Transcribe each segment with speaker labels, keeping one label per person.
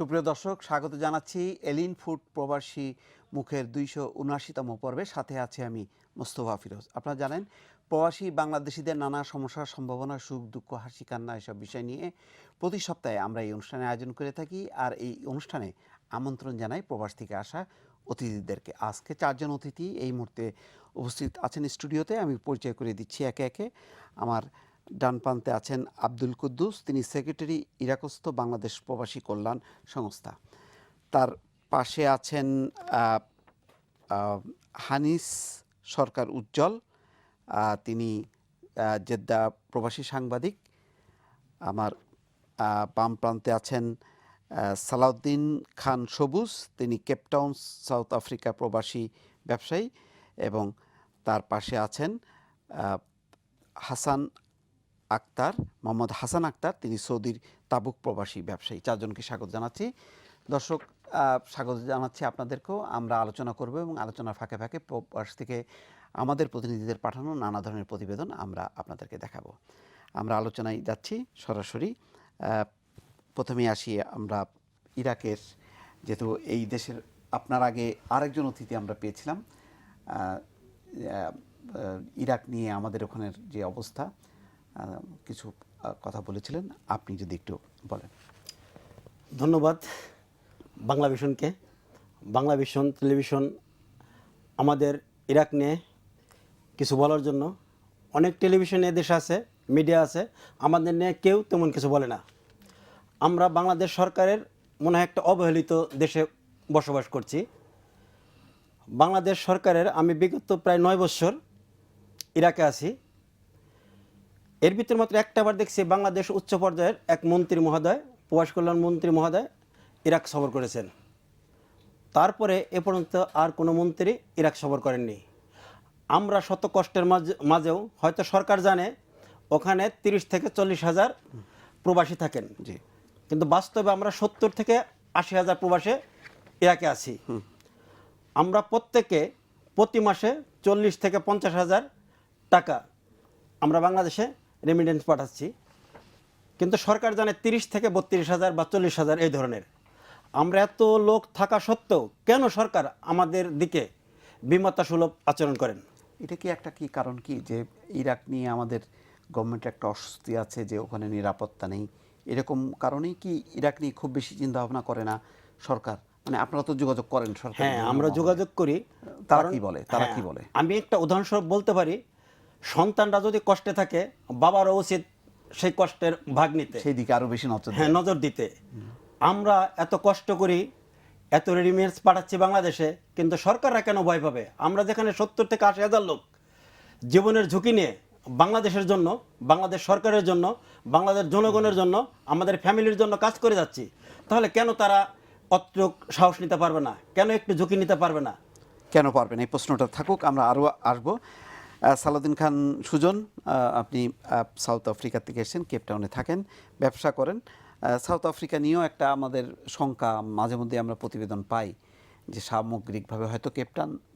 Speaker 1: সুপ্রিয় দর্শক, স্বাগত জানাচ্ছি এলিন ফুড প্রবাসী মুখের ২৭৯তম পর্বে। সাথে আছে আমি মোস্তফা ফিরোজ। আপনারা জানেন, প্রবাসী বাংলাদেশিদের নানা সমস্যার সম্ভাবনা, সুখ দুঃখ, হাসি কান্না এসব বিষয় নিয়ে প্রতি সপ্তাহে আমরা এই অনুষ্ঠানে আয়োজন করে থাকি। আর এই অনুষ্ঠানে আমন্ত্রণ জানাই প্রবাস থেকে আসা অতিথিদেরকে। আজকে 4 জন অতিথি এই মুহূর্তে উপস্থিত আছেন স্টুডিওতে। আমি পরিচয় করে দিচ্ছি একে একে। আমার ডান প্রান্তে আছেন আব্দুল কুদ্দুস, তিনি সেক্রেটারি, ইরাকস্থ বাংলাদেশ প্রবাসী কল্যাণ সংস্থা। তার পাশে আছেন হানিস সরকার উজ্জ্বল, তিনি জেদ্দা প্রবাসী সাংবাদিক। আমার বাম প্রান্তে আছেন সালাউদ্দিন খান সবুজ, তিনি কেপটাউন সাউথ আফ্রিকা প্রবাসী ব্যবসায়ী। এবং তার পাশে আছেন হাসান আক্তার, মোহাম্মদ হাসান আক্তার, তিনি সৌদির তাবুক প্রবাসী ব্যবসায়ী। 4 জনকে স্বাগত জানাচ্ছি। দর্শক, স্বাগত জানাচ্ছি আপনাদেরকেও। আমরা আলোচনা করব এবং আলোচনার ফাঁকে ফাঁকে প্রবাস থেকে আমাদের প্রতিনিধিদের পাঠানো নানা ধরনের প্রতিবেদন আমরা আপনাদেরকে দেখাবো। আমরা আলোচনায় যাচ্ছি সরাসরি। প্রথমেই আসি আমরা ইরাকের, যেহেতু এই দেশের আপনার আগে আরেকজন অতিথি আমরা পেয়েছিলাম ইরাক নিয়ে, আমাদের ওখানের যে অবস্থা, কিছু কথা বলেছিলেন, আপনি যদি একটু বলেন।
Speaker 2: ধন্যবাদ বাংলা ভিশনকে। বাংলা ভিশন টেলিভিশন আমাদের ইরাক নিয়ে কিছু বলার জন্য। অনেক টেলিভিশন দেশে আছে, মিডিয়া আছে, আমাদের নিয়ে কেউ তেমন কিছু বলে না। আমরা বাংলাদেশ সরকারের মনে হয় একটা অবহেলিত দেশে বসবাস করছি। বাংলাদেশ সরকারের আমি বিগত প্রায় 9 বছর ইরাকে আছি। এর ভিতরে মাত্র একটাবার দেখছি বাংলাদেশ উচ্চ পর্যায়ের এক মন্ত্রী মহোদয়, প্রবাসী কল্যাণ মন্ত্রী মহোদয় ইরাক সফর করেছেন। তারপরে এ পর্যন্ত আর কোনো মন্ত্রী ইরাক সফর করেননি। আমরা শত কষ্টের মাঝেও হয়তো সরকার জানে ওখানে 30 থেকে 40 হাজার প্রবাসী থাকেন,
Speaker 1: জি,
Speaker 2: কিন্তু বাস্তবে আমরা 70 থেকে 80 হাজার প্রবাসে ইরাকে আছি। আমরা প্রত্যেকে প্রতি মাসে 40 থেকে 50 হাজার টাকা আমরা বাংলাদেশে রেমিটেন্স পাঠাচ্ছি, কিন্তু সরকার জানে 30 থেকে 32 হাজার বা 40 হাজার এই ধরনের। আমরা এত লোক থাকা সত্ত্বেও কেন সরকার আমাদের দিকে বিমাতা সুলভ আচরণ করেন?
Speaker 1: এটা কি একটা কি কারণ, কি যে ইরাক নিয়ে আমাদের গভর্নমেন্টের একটা অস্বস্তি আছে যে ওখানে নিরাপত্তা নেই, এরকম কারণেই কি ইরাক নিয়ে খুব বেশি চিন্তা ভাবনা করে না সরকার? মানে আপনারা তো যোগাযোগ করেন সরকার?
Speaker 2: হ্যাঁ, আমরা যোগাযোগ করি।
Speaker 1: তারা কি বলে? তারা কি বলে?
Speaker 2: আমি একটা উদাহরণস্বরূপ বলতে পারি, সন্তানরা যদি কষ্টে থাকে বাবারও উচিত সেই কষ্টের ভাগ নিতে,
Speaker 1: সেই দিকে আরো বেশি নজর,
Speaker 2: হ্যাঁ, নজর দিতে। আমরা এত কষ্ট করি, এত রেডিমেডস পাঠাচ্ছি বাংলাদেশে, কিন্তু সরকাররা কেন ভয় পাবে? আমরা যেখানে 70 থেকে 80 হাজার লোক জীবনের ঝুঁকি নিয়ে বাংলাদেশের জন্য, বাংলাদেশ সরকারের জন্য, বাংলাদেশ জনগণের জন্য, আমাদের ফ্যামিলির জন্য কাজ করে যাচ্ছি, তাহলে কেন তারা অত সাহস নিতে পারবে না? কেন একটু ঝুঁকি নিতে পারবে না?
Speaker 1: কেন পারবেন? এই প্রশ্নটা থাকুক, আমরা আরও আসবো। সালাউদ্দিন খান সুজন, আপনি সাউথ আফ্রিকা থেকে এসেছেন, কেপটাউনে থাকেন, ব্যবসা করেন। সাউথ আফ্রিকা নিয়েও একটা আমাদের শঙ্কা, মাঝে মধ্যে আমরা প্রতিবেদন পাই যে সামগ্রিকভাবে হয়তো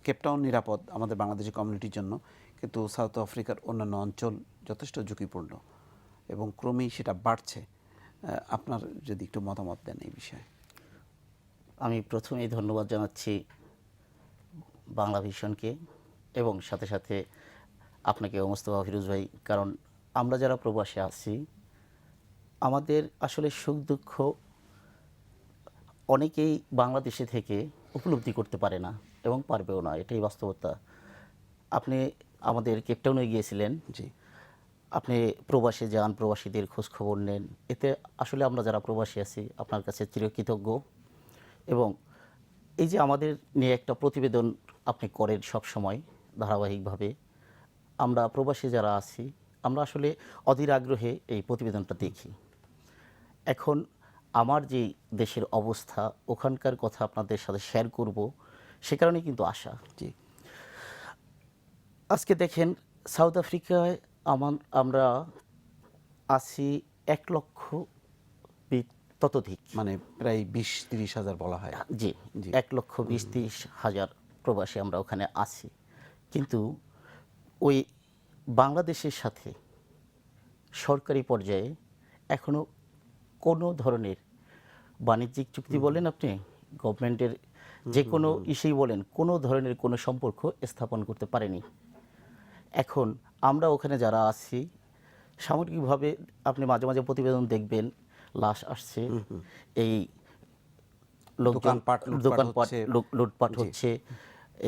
Speaker 1: কেপটাউন নিরাপদ আমাদের বাংলাদেশি কমিউনিটির জন্য, কিন্তু সাউথ আফ্রিকার অন্যান্য অঞ্চল যথেষ্ট ঝুঁকিপূর্ণ এবং ক্রমেই সেটা বাড়ছে। আপনার যদি একটু মতামত দেন এই বিষয়ে।
Speaker 3: আমি প্রথমেই ধন্যবাদ জানাচ্ছি বাংলা ভিশনকে এবং সাথে সাথে আপনাকে মোস্তফা ফিরোজ ভাই, কারণ আমরা যারা প্রবাসে আছি আমাদের আসলে সুখ দুঃখ অনেকেই বাংলাদেশে থেকে উপলব্ধি করতে পারে না এবং পারবেও না, এটাই বাস্তবতা। আপনি আমাদের কেপটাউনে গিয়েছিলেন,
Speaker 1: জি,
Speaker 3: আপনি প্রবাসে যান, প্রবাসীদের খোঁজ খবর নেন, এতে আসলে আমরা যারা প্রবাসী আছি আপনার কাছে চিরকৃতজ্ঞ। এবং এই যে আমাদের নিয়ে একটা প্রতিবেদন আপনি করেন সব সময় ধারাবাহিকভাবে, আমরা প্রবাসী যারা আছি আমরা আসলে অধীর আগ্রহে এই প্রতিবেদনটা দেখি। এখন আমার যে দেশের অবস্থা, ওখানকার কথা আপনাদের সাথে শেয়ার করব, সে কারণে কিন্তু আশা।
Speaker 1: জি,
Speaker 3: আজকে দেখেন সাউথ আফ্রিকায় আমরা আছি 1 লক্ষ ততোধিক,
Speaker 1: মানে প্রায় 20-30 হাজার বলা হয়।
Speaker 3: জি, 1,20,30 হাজার প্রবাসী আমরা ওখানে আছি। কিন্তু ওই বাংলাদেশের সাথে সরকারি পর্যায়ে এখনো কোনো ধরনের বাণিজ্যিক চুক্তি বলেন, আপনি গভর্নমেন্টের যে কোনো ইস্যুই বলেন, কোনো ধরনের কোনো সম্পর্ক স্থাপন করতে পারেনি। এখন আমরা ওখানে যারা আছি সামগ্রিকভাবে আপনি মাঝে মাঝে প্রতিবেদন দেখবেন, লাশ আসছে, এই লোকজন দোকানপাট লুটপাট হচ্ছে,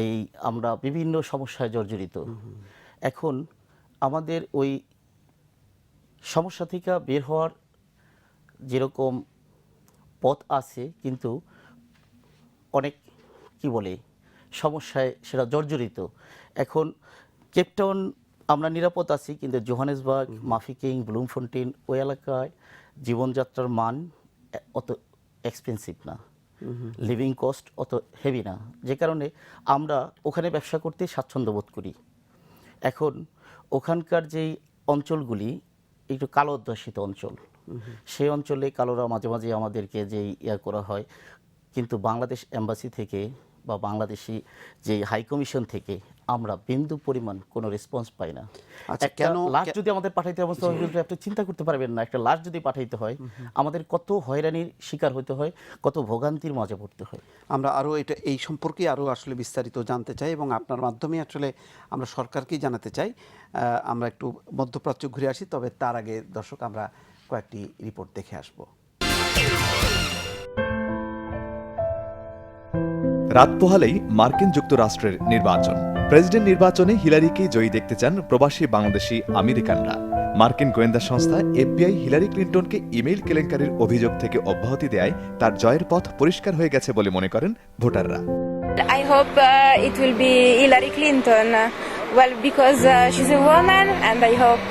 Speaker 3: এই আমরা বিভিন্ন সমস্যায় জর্জরিত। এখন আমাদের ওই সমস্যা থেকে বের হওয়ার যেরকম পথ আছে, কিন্তু অনেক কি বলে সমস্যায় সেটা জর্জরিত। এখন কেপটাউন আমরা নিরাপদ আছি, কিন্তু জোহানেসবার্গ, মাফিকিং, ব্লুমফন্টেন ওই এলাকায় জীবনযাত্রার মান অত এক্সপেন্সিভ না, লিভিং কস্ট অত হেভি না, যে কারণে আমরা ওখানে ব্যবসা করতে স্বাচ্ছন্দ্য বোধ করি। এখন ওখানকার যেই অঞ্চলগুলি একটু কালো অধ্যুষিত অঞ্চল, সেই অঞ্চলে কালোরা মাঝে মাঝে আমাদেরকে যেই করা হয়, কিন্তু বাংলাদেশ এম্বাসি থেকে বা বাংলাদেশি যে হাই কমিশন থেকে আমরা বিন্দু পরিমাণ কোনো রেসপন্স পাই না। একটা লাশ যদি আমাদের পাঠাইতে হয়, আপনি চিন্তা করতে পারবেন না, একটা লাশ যদি পাঠাইতে হয় আমাদের কত হয়রানির শিকার হতে হয়, কত ভোগান্তির মাঝে পড়তে হয়।
Speaker 1: আমরা আরও এই সম্পর্কে আরও আসলে বিস্তারিত জানতে চাই এবং আপনার মাধ্যমে আসলে আমরা সরকারকেই জানাতে চাই। আমরা একটু মধ্যপ্রাচ্য ঘুরে আসি, তবে তার আগে দর্শক আমরা কয়েকটি রিপোর্ট দেখে আসব।
Speaker 4: রাত পোহালেই মার্কিন যুক্তরাষ্ট্রের নির্বাচন। প্রেসিডেন্ট নির্বাচনে হিলারিকেই জয়ী দেখতে চান প্রবাসী বাংলাদেশি আমেরিকানরা। মার্কিন গোয়েন্দা সংস্থা এফবিআই হিলারি ক্লিন্টনকে ইমেইল কেলেঙ্কারির অভিযোগ থেকে অব্যাহতি দেয় তার জয়ের পথ পরিষ্কার হয়ে গেছে বলে মনে করেন ভোটাররা।
Speaker 5: I hope it will be Hillary Clinton. Well, because she's a woman, and I hope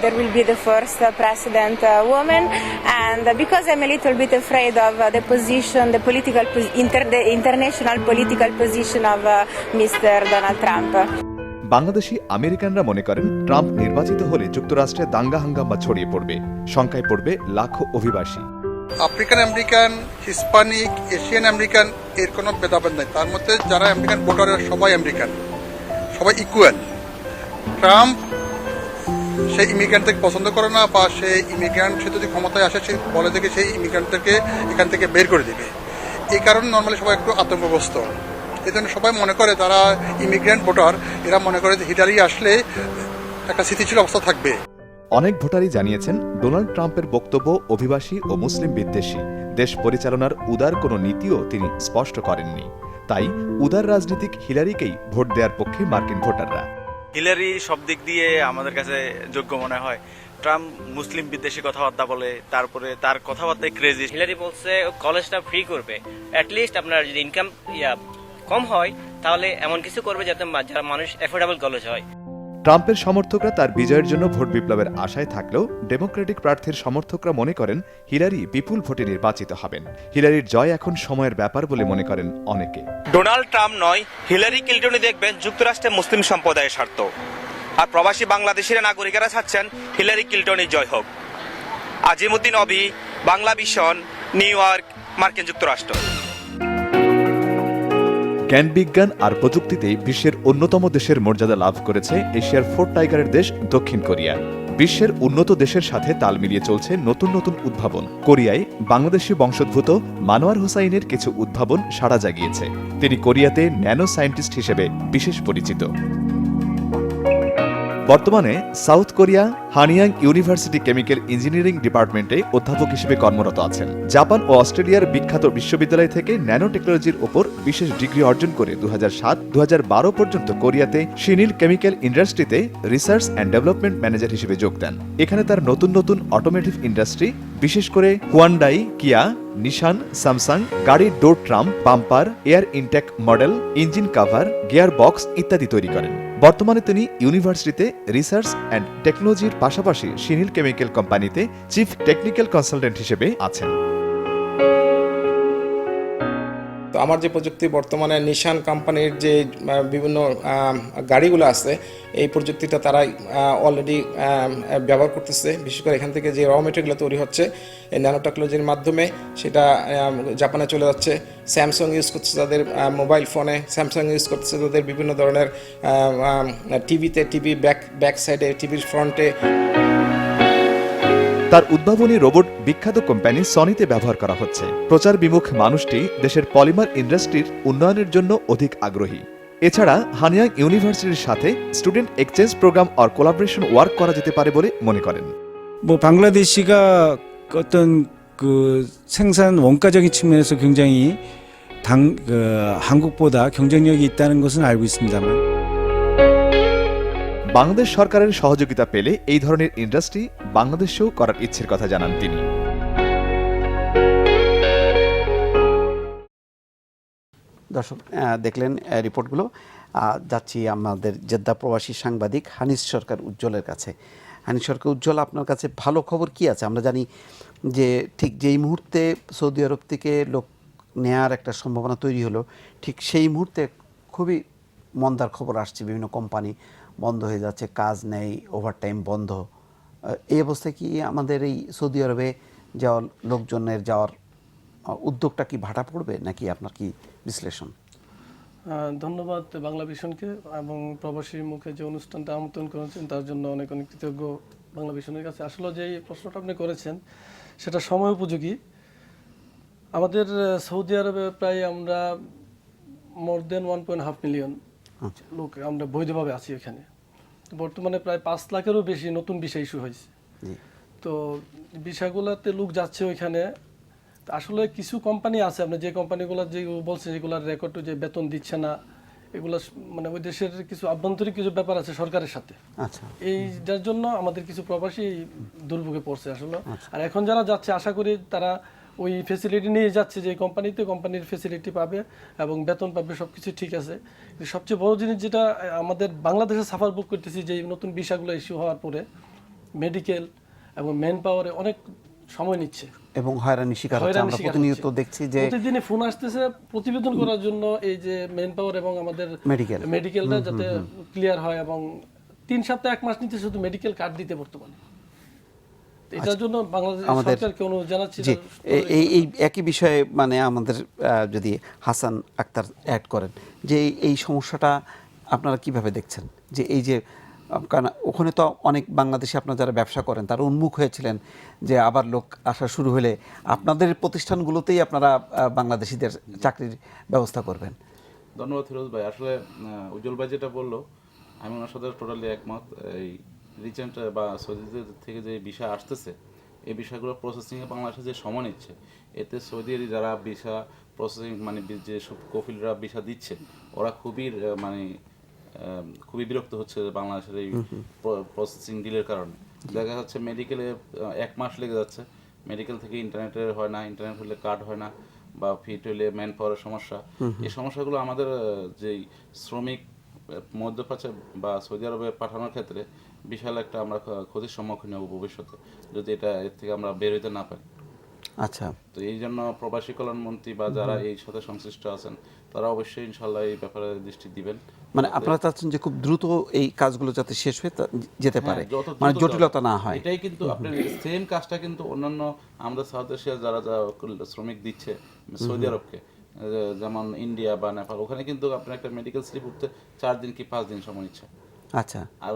Speaker 5: there will be the first president woman. And because I'm a little bit afraid of the position, the the international political position of Mr. Donald Trump.
Speaker 4: Bangladeshi আমেরিকানরা মনে করেন Trump নির্বাচিত হলে যুক্তরাষ্ট্রে দাঙ্গা হাঙ্গামা ছড়িয়ে পড়বে, শঙ্কায় পড়বে লাখো অভিবাসী।
Speaker 6: African American, Hispanic, Asian American এর কোনো ভেদাভেদ নাই। তার মধ্যে যারা আমেরিকান ভোটার সবাই আমেরিকান, সবাই ইকুয়াল। ট্রাম্প সেই ইমিগ্রেন্টদের পছন্দ করে না, বা সেই ইমিগ্রেন্ট সে যদি ক্ষমতায় আসে সে বলে থেকে সেই ইমিগ্রেন্টদেরকে এখান থেকে বের করে দেবে। এই কারণে নর্মালি সবাই একটু আতঙ্কগ্রস্ত। এই জন্য সবাই মনে করে যারা ইমিগ্রেন্ট ভোটার এরা মনে করে যে হিলারি আসলে একটা স্থিতিশীল অবস্থা থাকবে।
Speaker 4: অনেক ভোটারই জানিয়েছেন ডোনাল্ড ট্রাম্পের বক্তব্য অভিবাসী ও মুসলিম বিদ্বেষী। দেশ পরিচালনার উদার কোনো নীতিও তিনি স্পষ্ট করেননি। তাই উদার রাজনীতিক হিলারিকেই ভোট দেওয়ার পক্ষে মার্কিন ভোটাররা।
Speaker 7: হিলারি সব দিক দিয়ে আমাদের কাছে যোগ্য মনে হয়। ট্রাম্প মুসলিম বিদ্বেষী কথাবার্তা বলে, তারপরে তার কথাবার্তায় ক্রেজি।
Speaker 8: হিলারি বলছে কলেজটা ফ্রি করবে, অ্যাটলিস্ট আপনার যদি ইনকাম কম হয় তাহলে এমন কিছু করবে যাতে যারা মানুষ অ্যাফোর্ডেবল কলেজ হয়।
Speaker 4: ট্রাম্পের সমর্থকরা তার বিজয়ের জন্য ভোট বিপ্লবের আশায় থাকলেও ডেমোক্রেটিক প্রার্থীর সমর্থকরা মনে করেন হিলারি বিপুল ভোটে নির্বাচিত হবেন। হিলারির জয় এখন সময়ের ব্যাপার বলে মনে করেন অনেকে।
Speaker 9: ডোনাল্ড ট্রাম্প নয়, হিলারি ক্লিন্টনই দেখবেন যুক্তরাষ্ট্রের মুসলিম সম্প্রদায়ের স্বার্থ। আর প্রবাসী বাংলাদেশের নাগরিকেরা চাচ্ছেন হিলারি ক্লিন্টনই জয় হোক। আজিমুদ্দিন অবি, বাংলা ভিশন, নিউ ইয়র্ক, মার্কিন যুক্তরাষ্ট্র।
Speaker 4: জ্ঞান বিজ্ঞান আর প্রযুক্তিতেই বিশ্বের অন্যতম দেশের মর্যাদা লাভ করেছে এশিয়ার 4 টাইগারের দেশ দক্ষিণ কোরিয়া। বিশ্বের উন্নত দেশের সাথে তাল মিলিয়ে চলছে নতুন নতুন উদ্ভাবন। কোরিয়ায় বাংলাদেশি বংশোদ্ভূত মানোয়ার হোসাইনের কিছু উদ্ভাবন সাড়া জাগিয়েছে। তিনি কোরিয়াতে ন্যানো সায়েন্টিস্ট হিসেবে বিশেষ পরিচিত। বর্তমানে South Korea Hanyang University chemical engineering ডিপার্টমেন্টে অধ্যাপক হিসেবে কর্মরত আছেন। জাপান ও অস্ট্রেলিয়ার বিখ্যাত বিশ্ববিদ্যালয় থেকে ন্যানো টেকনোলজির উপর বিশেষ ডিগ্রি অর্জন করে 2007-2012 পর্যন্ত কোরিয়াতে শিনিল কেমিক্যাল ইন্ডাস্ট্রিতে রিসার্চ অ্যান্ড ডেভেলপমেন্ট ম্যানেজার হিসেবে যোগ দেন। এখানে তার নতুন নতুন অটোমেটিভ ইন্ডাস্ট্রি, বিশেষ করে হুয়ান্ডাই, কিয়া, নিশান, স্যামসাং গাড়ির door trim, bumper, air intake model, engine cover, gear box ইত্যাদি তৈরি করেন। বর্তমানে তিনি ইউনিভার্সিটিতে রিসার্চ অ্যান্ড টেকনোলজির পাশাপাশি শিনিল কেমিক্যাল কোম্পানিতে চিফ টেকনিক্যাল কনসালটেন্ট হিসেবে আছেন।
Speaker 10: তো আমার যে প্রযুক্তি বর্তমানে নিশান কোম্পানির যে বিভিন্ন গাড়িগুলো আছে, এই প্রযুক্তিটা তারা অলরেডি ব্যবহার করতেছে। বিশেষ করে এখান থেকে যে র মেটেরিয়ালগুলো তৈরি হচ্ছে এই ন্যানো টেকনোলজির মাধ্যমে, সেটা জাপানে চলে যাচ্ছে। স্যামসাং ইউজ করছে তাদের মোবাইল ফোনে, স্যামসাং ইউজ করতেছে তাদের বিভিন্ন ধরনের টিভিতে, টিভি ব্যাক সাইডে, টিভির ফ্রন্টে।
Speaker 4: তার উদ্ভাবনী রোবট বিখ্যাত কোম্পানি সনিতে ব্যবহার করা হচ্ছে। প্রচার বিমুখ মানুষটি দেশের পলিমার ইন্ডাস্ট্রির উন্নয়নের জন্য অধিক আগ্রহী। এছাড়া হানিয়াং ইউনিভার্সিটির সাথে student exchange programme or collaboration work করা যেতে পারে বলে মনে করেন।
Speaker 11: 뭐 방글라데시가 어떤 그 생산 원가적인 측면에서 굉장히 한국보다 경쟁력이 있다는 것은 알고 있습니다만.
Speaker 4: বাংলাদেশ সরকারের সহযোগিতা পেলে এই ধরনের ইন্ডাস্ট্রি বাংলাদেশেও করার ইচ্ছের কথা জানান তিনি।
Speaker 1: দর্শক দেখলেন রিপোর্টগুলো। যাচ্ছি আমাদের জেদ্দা প্রবাসী সাংবাদিক হানিস সরকার উজ্জ্বলের কাছে। হানিস সরকার উজ্জ্বল, আপনার কাছে ভালো খবর কি আছে? আমরা জানি যে ঠিক যেই মুহূর্তে সৌদি আরব থেকে লোক নেয়ার একটা সম্ভাবনা তৈরি হলো, ঠিক সেই মুহূর্তে খুবই মন্দার খবর আসছে। বিভিন্ন কোম্পানি বন্ধ হয়ে যাচ্ছে, কাজ নেই, ওভারটাইম বন্ধ। এই অবস্থায় কি আমাদের এই সৌদি আরবে যাওয়ার লোকজনের যাওয়ার উদ্যোগটা কি ভাটা পড়বে, নাকি আপনার কি বিশ্লেষণ?
Speaker 12: ধন্যবাদ বাংলা ভিশনকে এবং প্রবাসী মুখে যে অনুষ্ঠানটা আমন্ত্রণ করেছেন তার জন্য অনেক অনেক কৃতজ্ঞ বাংলা ভিশনের কাছে। আসলে যে প্রশ্নটা আপনি করেছেন সেটা সময় উপযোগী। আমাদের সৌদি আরবে প্রায় আমরা মোর দেন 1.5 মিলিয়ন লোক আমরা বৈধভাবে আছি এখানে। বর্তমানে প্রায় 5 লাখেরও বেশি নতুন ভিসা ইস্যু হয়েছে। তো ভিসাগুলোতে লোক যাচ্ছে ওইখানে। আসলে কিছু কোম্পানি আছে, আপনি যে কোম্পানিগুলো যে বলছেন যেগুলোর রেকর্ড যে বেতন দিচ্ছে না, এগুলো মানে ওই দেশের কিছু আভ্যন্তরীণ কিছু ব্যাপার আছে সরকারের সাথে।
Speaker 1: আচ্ছা,
Speaker 12: এইটার জন্য আমাদের কিছু প্রবাসী দুর্ভোগে পড়ছে আসলে। আর এখন যারা যাচ্ছে আশা করি তারা ওই ফেসিলিটি নিয়ে যাচ্ছে, যে কোম্পানিতে কোম্পানির ফেসিলিটি পাবে এবং বেতন পাবে, সব কিছু ঠিক আছে। সবচেয়ে বড় জিনিস যেটা আমাদের বাংলাদেশে সাফার বুক করতেছি, যে নতুন ভিসাগুলো ইস্যু হওয়ার পরে মেডিকেল এবং ম্যান পাওয়ারে অনেক সময় নিচ্ছে
Speaker 1: এবং হয়রানি শিকার হচ্ছে। আমরা প্রতিনিয়ত দেখছি যে
Speaker 12: প্রতিদিনই ফোন আসতেছে প্রতিবেদন করার জন্য, এই যে ম্যান পাওয়ার এবং আমাদের মেডিকেলটা যাতে ক্লিয়ার হয়, এবং 3 সপ্তাহ 1 মাস নিতে শুধু মেডিকেল কার্ড দিতে বর্তমানে। এটার জন্য বাংলাদেশ সরকারকে অনুরোধ জানাচ্ছি।
Speaker 1: এই একই বিষয়ে মানে আমাদের যদি হাসান আক্তার অ্যাড করেন যে এই সমস্যাটা আপনারা কিভাবে দেখছেন, যে এই যে কারণ ওখানে তো অনেক বাংলাদেশি আপনারা যারা ব্যবসা করেন তারা উন্মুখ হয়েছিলেন যে আবার লোক আসা শুরু হলে আপনাদের প্রতিষ্ঠানগুলোতেই আপনারা বাংলাদেশিদের চাকরির ব্যবস্থা করবেন।
Speaker 13: ধন্যবাদ ফিরোজ ভাই। আসলে উজ্জ্বল ভাই যেটা বললো আমি ওনার সাথে টোটালি একমত। এই রিসেন্ট বা সৌদি থেকে যে ভিসা আসতেছে, এই ভিসাগুলো প্রসেসিংয়ে বাংলাদেশে যে সময় নিচ্ছে, এতে সৌদির যারা ভিসা প্রসেসিং মানে যে সব কফিলরা ভিসা দিচ্ছে ওরা খুবই বিরক্ত হচ্ছে বাংলাদেশের এই প্রসেসিং ডিলের কারণে। দেখা যাচ্ছে মেডিকেলে 1 মাস লেগে যাচ্ছে, মেডিকেল থেকে ইন্টারনেটের হয় না, ইন্টারনেট হলে কার্ড হয় না, বা ফিট হলে ম্যান পাওয়ারের সমস্যা। এই সমস্যাগুলো আমাদের যেই শ্রমিক মধ্যপ্রাচ্যে বা সৌদি আরবে পাঠানোর ক্ষেত্রে বিশাল একটা আমরা ক্ষতির সম্মুখীন হব ভবিষ্যতে, যদি এর থেকে আমরা বের হইতে না পারি।
Speaker 1: আচ্ছা,
Speaker 13: তো এই জন্য প্রবাসী কল্যাণ মন্ত্রী বা যারা এই সাথে সংশ্লিষ্ট আছেন তারা অবশ্যই ইনশাল্লাহ এই ব্যাপারে দৃষ্টি দিবেন।
Speaker 1: মানে আপনারা চাচ্ছেন যে খুব দ্রুত এই কাজগুলো যাতে শেষ হয়ে যেতে পারে, মানে জটিলতা না হয়।
Speaker 13: এটাই কিন্তু আপনার সেম কাজটা কিন্তু অন্যান্য আমাদের সাউথ এশিয়ার যারা শ্রমিক দিচ্ছে সৌদি আরবকে, যেমন ইন্ডিয়া বা নেপাল, ওখানে কিন্তু আপনার একটা মেডিকেল স্লিপ উঠতে 4 দিন কি 5 দিন সময় নিচ্ছে।
Speaker 1: আচ্ছা,
Speaker 13: আর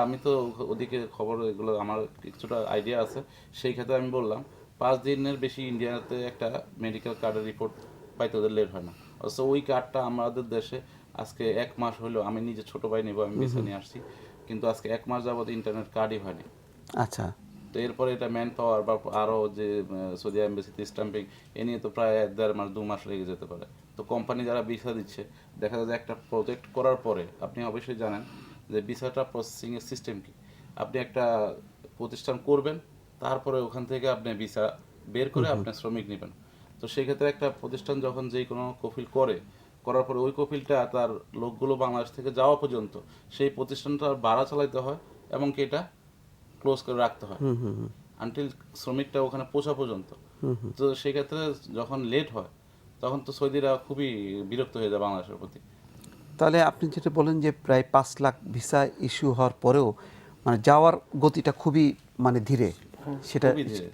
Speaker 13: আমি তো ওদিকে খবর এগুলো আমার কিছুটা আইডিয়া আছে, সেই ক্ষেত্রে আমি বললাম 5 দিনের বেশি ইন্ডিয়াতে একটা মেডিকেল কার্ডের রিপোর্ট পাইতে ওদের লেট হয় না। অথচ ওই কার্ডটা আমাদের দেশে আজকে 1 মাস হলো, আমি নিজে ছোট ভাই নেব আমি ভিসা নিয়ে আসছি, কিন্তু আজকে 1 মাস যাবত ইন্টারনেট কার্ডই হয়নি।
Speaker 1: আচ্ছা,
Speaker 13: তো এরপরে এটা ম্যান পাওয়ার বা আরও যে সৌদি এম্বাসিতে স্ট্যাম্পিং, এ নিয়ে তো প্রায় 1.5 মাস 2 মাস লেগে যেতে পারে। তো কোম্পানি যারা ভিসা দিচ্ছে, দেখা যায় যে একটা প্রজেক্ট করার পরে আপনি অবশ্যই জানেন যে ভিসাটা প্রসেসিংয়ের সিস্টেম কি। আপনি একটা প্রতিষ্ঠান করবেন, তারপরে ওখান থেকে আপনি ভিসা বের করে আপনি শ্রমিক নেবেন। তো সেই ক্ষেত্রে একটা প্রতিষ্ঠান যখন যেই কোনো কফিল করার পরে ওই কফিলটা তার লোকগুলো বাংলাদেশ থেকে যাওয়া পর্যন্ত সেই প্রতিষ্ঠানটা ভাড়া চালাইতে হয় এবং কি এটা ক্লোজ করে রাখতে হয় আনটিল শ্রমিকটা ওখানে পৌঁছা পর্যন্ত। তো সেই ক্ষেত্রে যখন লেট হয় তখন তো সৌদিরা খুবই বিরক্ত হয়ে যায় বাংলাদেশের প্রতি।
Speaker 1: তাহলে আপনি যেটা বলেন যে প্রায় 5 লাখ ভিসা ইস্যু হওয়ার পরেও মানে যাওয়ার গতিটা খুবই মানে ধীরে,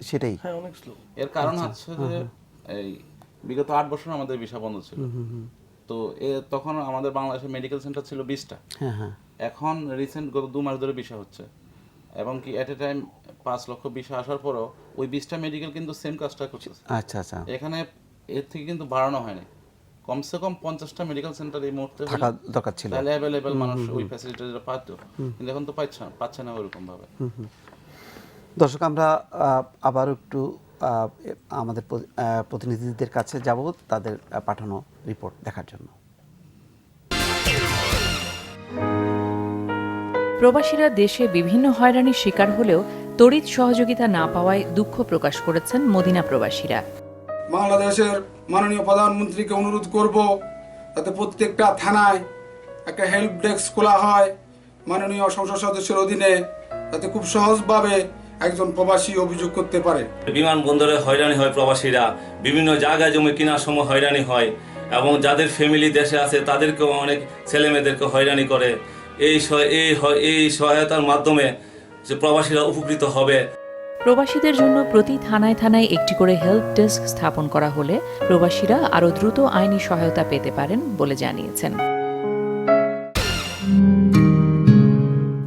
Speaker 1: সেটাই
Speaker 12: অনেক স্লো।
Speaker 13: এর কারণ হচ্ছে যে এই বিগত 8 বছর আমাদের ভিসা বন্ধ ছিল। তো তখন আমাদের বাংলাদেশে মেডিকেল সেন্টার ছিল 20টা। এখন রিসেন্ট গত 2 মাস ধরে ভিসা হচ্ছে। এবং কি এট এ টাইম 5 লক্ষ ভিসা আসার পরও ওই 20টা মেডিকেল কিন্তু সেম কাজটা করতেছে।
Speaker 1: আচ্ছা আচ্ছা,
Speaker 13: এখানে এর থেকে কিন্তু বাড়ানো হয়নি, কমসে কম 50টা মেডিকেল সেন্টার এই মুহূর্তে
Speaker 1: থাকা দরকার ছিল।
Speaker 13: তাহলে অ্যাভেলেবেল মানুষ ওই ফ্যাসিলিটিটা পাতো, কিন্তু এখন তো পাচ্ছে না ওইরকম ভাবে।
Speaker 1: দর্শক, আমরা আবার একটু আমাদের প্রতিনিধিদের কাছে যাব তাদের পাঠানো রিপোর্ট দেখার জন্য।
Speaker 14: প্রবাসীরা দেশে বিভিন্ন হয়রানির শিকার হলেও তড়িৎ সহযোগিতা না পাওয়ায় দুঃখ প্রকাশ করেছেন মদিনা প্রবাসীরা।
Speaker 15: বাংলাদেশের মাননীয় প্রধানমন্ত্রীকে অনুরোধ করব যাতে প্রত্যেকটা থানায় একটা হেল্প ডেস্ক খোলা হয় মাননীয় সংসদ সদস্যের অধীনে, যাতে খুব সহজভাবে একজন প্রবাসী অভিযোগ করতে পারে।
Speaker 16: বিমানবন্দরে হয়রানি হয় প্রবাসীরা, বিভিন্ন জায়গায় জমি কেনার সময় হয়রানি হয়, এবং যাদের ফ্যামিলি দেশে আছে তাদেরকেও অনেক ছেলে মেয়েদেরকে হয়রানি করে। এই সহায়তার মাধ্যমে যে প্রবাসীরা উপকৃত হবে।
Speaker 14: প্রবাসীদের জন্য প্রতি থানায় থানায় একটি করে হেল্প ডেস্ক স্থাপন করা হলে প্রবাসীরা আরও দ্রুত আইনি সহায়তা পেতে পারেন বলে জানিয়েছেন।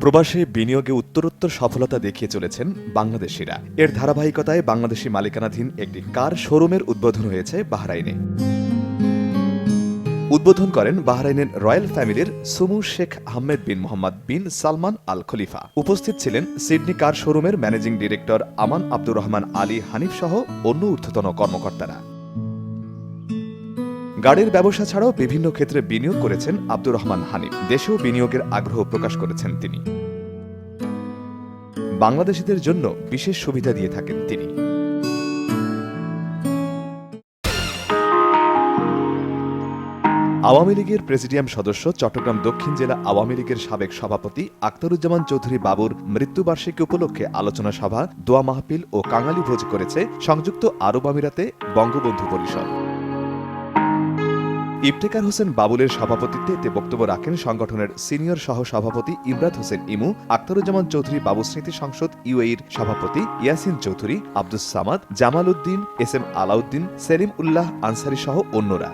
Speaker 4: প্রবাসে বিনিয়োগে উত্তরোত্তর সফলতা দেখিয়ে চলেছেন বাংলাদেশিরা। এর ধারাবাহিকতায় বাংলাদেশি মালিকানাধীন একটি কার শোরুমের উদ্বোধন হয়েছে বাহরাইনে। উদ্বোধন করেন বাহরাইনের রয়্যাল ফ্যামিলির সুমু শেখ আহমেদ বিন মোহাম্মদ বিন সালমান আল খলিফা। উপস্থিত ছিলেন সিডনি কার শোরুমের ম্যানেজিং ডিরেক্টর আমান আব্দুর রহমান আলী হানিফ সহ অন্য ঊর্ধ্বতন কর্মকর্তারা। গাড়ির ব্যবসা ছাড়াও বিভিন্ন ক্ষেত্রে বিনিয়োগ করেছেন আব্দুর রহমান হানিফ। দেশেও বিনিয়োগের আগ্রহ প্রকাশ করেছেন তিনি। বাংলাদেশিদের জন্য বিশেষ সুবিধা দিয়ে থাকেন তিনি। আওয়ামী লীগের প্রেসিডিয়াম সদস্য, চট্টগ্রাম দক্ষিণ জেলা আওয়ামী লীগের সাবেক সভাপতি আখতারুজ্জামান চৌধুরী বাবুর মৃত্যুবার্ষিকী উপলক্ষে আলোচনা সভা, দোয়া মাহফিল ও কাঙালি ভোজ করেছে সংযুক্ত আরব আমিরাতে বঙ্গবন্ধু পরিষদ। ইফতেখার হোসেন বাবুলের সভাপতিত্বে এতে বক্তব্য রাখেন সংগঠনের সিনিয়র সহ সভাপতি ইমরাত হোসেন ইমু, আখতারুজ্জামান চৌধুরী বাবু স্মৃতি সংসদ ইউএইর সভাপতি ইয়াসিন চৌধুরী, আব্দুস সামাদ, জামাল উদ্দিন, এস এম আলাউদ্দিন, সেলিম উল্লাহ আনসারী সহ অন্যরা।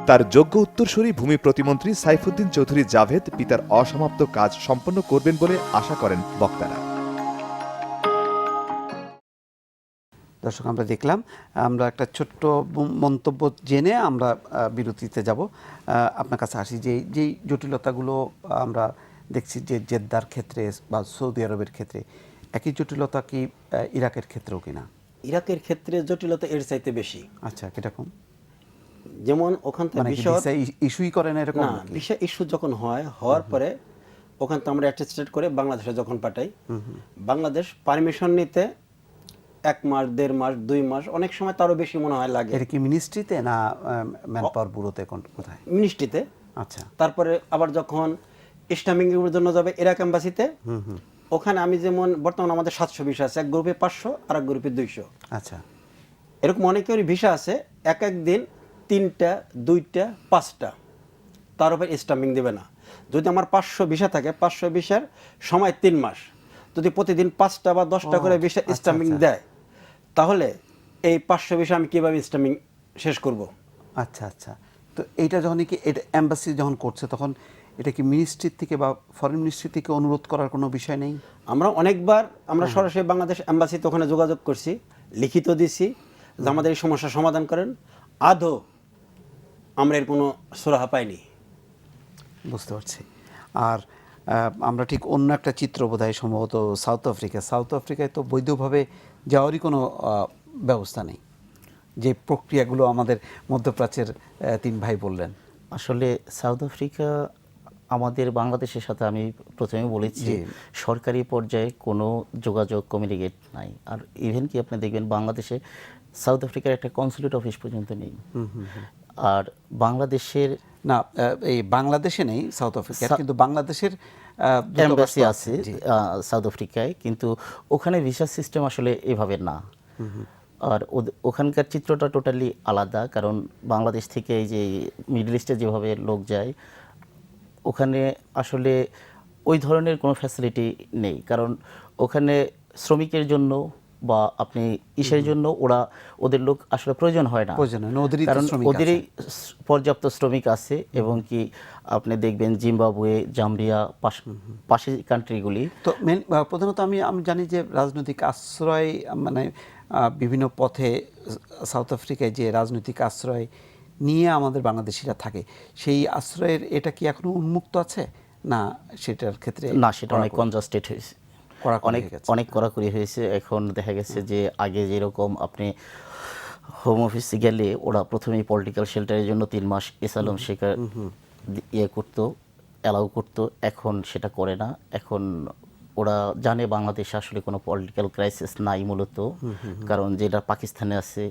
Speaker 4: তার যোগ্য উত্তরসূরি ভূমি প্রতিমন্ত্রী সাইফুদ্দিন চৌধুরী জাভেদ পিতার অসমাপ্ত কাজ সম্পন্ন করবেন বলে আশা করেন বক্তারা।
Speaker 1: দর্শক, আমরা দেখলাম, আমরা একটা ছোট্ট মন্তব্য জেনে আমরা বিরতিতে যাব। আপনার কাছে আসি, যেই জটিলতাগুলো আমরা দেখছি যে জেদ্দার ক্ষেত্রে বা সৌদি আরবের ক্ষেত্রে, একই জটিলতা কি ইরাকের ক্ষেত্রেও কিনা?
Speaker 2: ইরাকের ক্ষেত্রে জটিলতা এর চাইতে বেশি।
Speaker 1: আচ্ছা, কিরকম?
Speaker 2: যেমন ওখান থেকে
Speaker 1: ইস্যুই করে না এরকম?
Speaker 2: না, ভিসা ইস্যু যখন হওয়ার পরে ওখান থেকে আমরা অ্যাটেস্টেড করে বাংলাদেশে যখন পাঠাই, বাংলাদেশ পারমিশন নিতে 1 মাস, 1.5 মাস, 2 মাস, অনেক সময় তারও বেশি মনে হয় লাগে।
Speaker 1: এটা কি মিনিস্ট্রিতে না ম্যানপাওয়ার ব্যুরোতে, কোথায়?
Speaker 2: মিনিস্ট্রিতে।
Speaker 1: আচ্ছা।
Speaker 2: তারপরে আবার যখন স্ট্যাম্পিং এর জন্য যাবে ইরাক এম্বাসিতে, ওখানে আমি যেমন বর্তমানে আমাদের 700 ভিসা আছে, এক গ্রুপে 500 আর এক গ্রুপে 200।
Speaker 1: আচ্ছা।
Speaker 2: এরকম অনেকেরই ভিসা আছে, এক দিন 3টা, 2টা, 5টা, তার উপরে স্ট্যাম্পিং দেবে না। যদি আমার 500 ভিসা থাকে, 500 ভিসার সময় 3 মাস, যদি প্রতিদিন 5টা বা 10টা করে ভিসা স্ট্যাম্পিং দেয়, তাহলে এই 500 ভিসা আমি কিভাবে স্ট্যাম্পিং শেষ করব?
Speaker 1: আচ্ছা আচ্ছা। তো এইটা যখন কি এটা এম্বাসি যখন করছে, তখন এটা কি মিনিস্ট্রি থেকে বা ফরেন মিনিস্ট্রি থেকে অনুরোধ করার কোনো বিষয় নেই?
Speaker 2: আমরা অনেকবার সরাসরি বাংলাদেশ এম্বাসিতে ওখানে যোগাযোগ করছি, লিখিত দিছি যে আমাদের এই সমস্যার সমাধান করেন। আদৌ আমরা এর কোনো সুরাহা পাইনি।
Speaker 1: বুঝতে পারছি। আর আমরা ঠিক অন্য একটা চিত্র বোধহয় সম্ভবত সাউথ আফ্রিকায় তো বৈধভাবে যাওয়ারই কোনো ব্যবস্থা নেই, যে প্রক্রিয়াগুলো আমাদের মধ্যপ্রাচ্যের 3 ভাই বললেন।
Speaker 3: আসলে সাউথ আফ্রিকা আমাদের বাংলাদেশের সাথে, আমি প্রথমে বলেছি, সরকারি পর্যায়ে কোনো যোগাযোগ, কমিউনিকেট নাই। আর ইভেন কি আপনি দেখবেন বাংলাদেশে সাউথ আফ্রিকার একটা কনসুলেট অফিস পর্যন্ত নেই। আর বাংলাদেশের
Speaker 1: না, এই বাংলাদেশে নেই সাউথ আফ্রিকা, কিন্তু বাংলাদেশের
Speaker 3: এমবাসি আছে সাউথ আফ্রিকায়, কিন্তু ওখানে ভিসা সিস্টেম আসলে এভাবে না। আর ওখানকার চিত্রটা টোটালি আলাদা, কারণ বাংলাদেশ থেকে এই যে মিডল ইস্টে যেভাবে লোক যায়, ওখানে আসলে ওই ধরনের কোনো ফ্যাসিলিটি নেই। কারণ ওখানে শ্রমিকের জন্য বা আপনি ইসের জন্য ওদের লোক আসলে প্রয়োজন হয় না, কারণ ওদেরই পর্যাপ্ত শ্রমিক আছে। এবং কি আপনি দেখবেন জিম্বাবুয়ে, জাম্বিয়া, পাশের কান্ট্রিগুলি।
Speaker 1: তো প্রধানত আমি জানি যে রাজনৈতিক আশ্রয় মানে বিভিন্ন পথে সাউথ আফ্রিকায় যে রাজনৈতিক আশ্রয় নিয়ে আমাদের বাংলাদেশিরা থাকে, সেই আশ্রয়ের এটা কি এখনো উন্মুক্ত আছে না? সেটার ক্ষেত্রে
Speaker 3: না, সেটা অনেক কনজাস্টেড হয়েছে, অনেক কড়াকড়ি হয়েছে। এখন দেখা গেছে যে আগে যেরকম আপনি হোম অফিসে গেলে ওরা প্রথমেই পলিটিক্যাল শেল্টারের জন্য 3 মাস এসাইলাম শেখার করতো, অ্যালাউ করতো। এখন সেটা করে না। এখন ওরা জানে বাংলাদেশে আসলে কোনো পলিটিক্যাল ক্রাইসিস নাই মূলত, কারণ যেটা পাকিস্তানে আছে,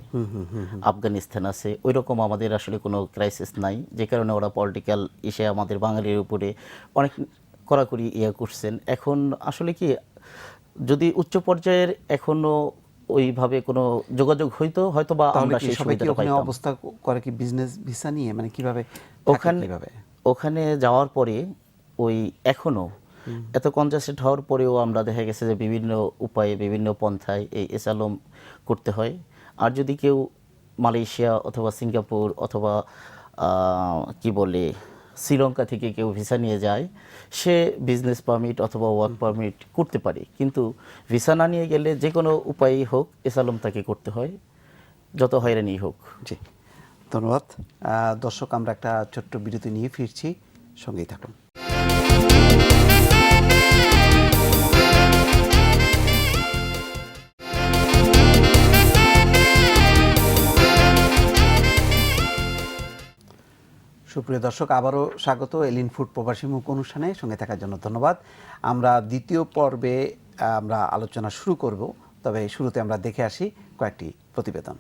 Speaker 3: আফগানিস্তান আছে, ওই রকম আমাদের আসলে কোনো ক্রাইসিস নাই, যে কারণে ওরা পলিটিক্যাল এসে আমাদের বাঙালির উপরে অনেক কড়াকড়ি করছেন। এখন আসলে কি যদি উচ্চ পর্যায়ের এখনো ওইভাবে কোনো যোগাযোগ হইতো, হয়তো বা আমরা সেই সুবিধাটা পাইতাম।
Speaker 1: অবস্থা করে কি বিজনেস ভিসা নিয়ে, মানে কিভাবে
Speaker 3: ওখানে যাওয়ার পরে ওই এখনো এত কনজাস্টেড হওয়ার পরেও আমরা দেখা গেছে যে বিভিন্ন উপায়ে, বিভিন্ন পন্থায় এই এসালম করতে হয়। আর যদি কেউ মালয়েশিয়া অথবা সিঙ্গাপুর অথবা কি বলে শ্রীলঙ্কা থেকে কেউ ভিসা নিয়ে যায়, সে বিজনেস পারমিট অথবা ওয়ার্ক পারমিট করতে পারে। কিন্তু ভিসা না নিয়ে গেলে যে কোনো উপায়েই হোক এসালম তাকে করতে হয়, যত হয়রানি হোক।
Speaker 1: জি, ধন্যবাদ। দর্শক, আমরা একটা ছোট্ট বিরতি নিয়ে ফিরছি, সঙ্গেই থাকুন। সুপ্রিয় দর্শক, আবারও স্বাগত এলিন ফুড প্রবাসী মুখ অনুষ্ঠানে। সঙ্গে থাকার জন্য ধন্যবাদ। আমরা দ্বিতীয় পর্বে আমরা আলোচনা শুরু করব, তবে শুরুতে আমরা দেখে আসি কয়েকটি প্রতিবেদন।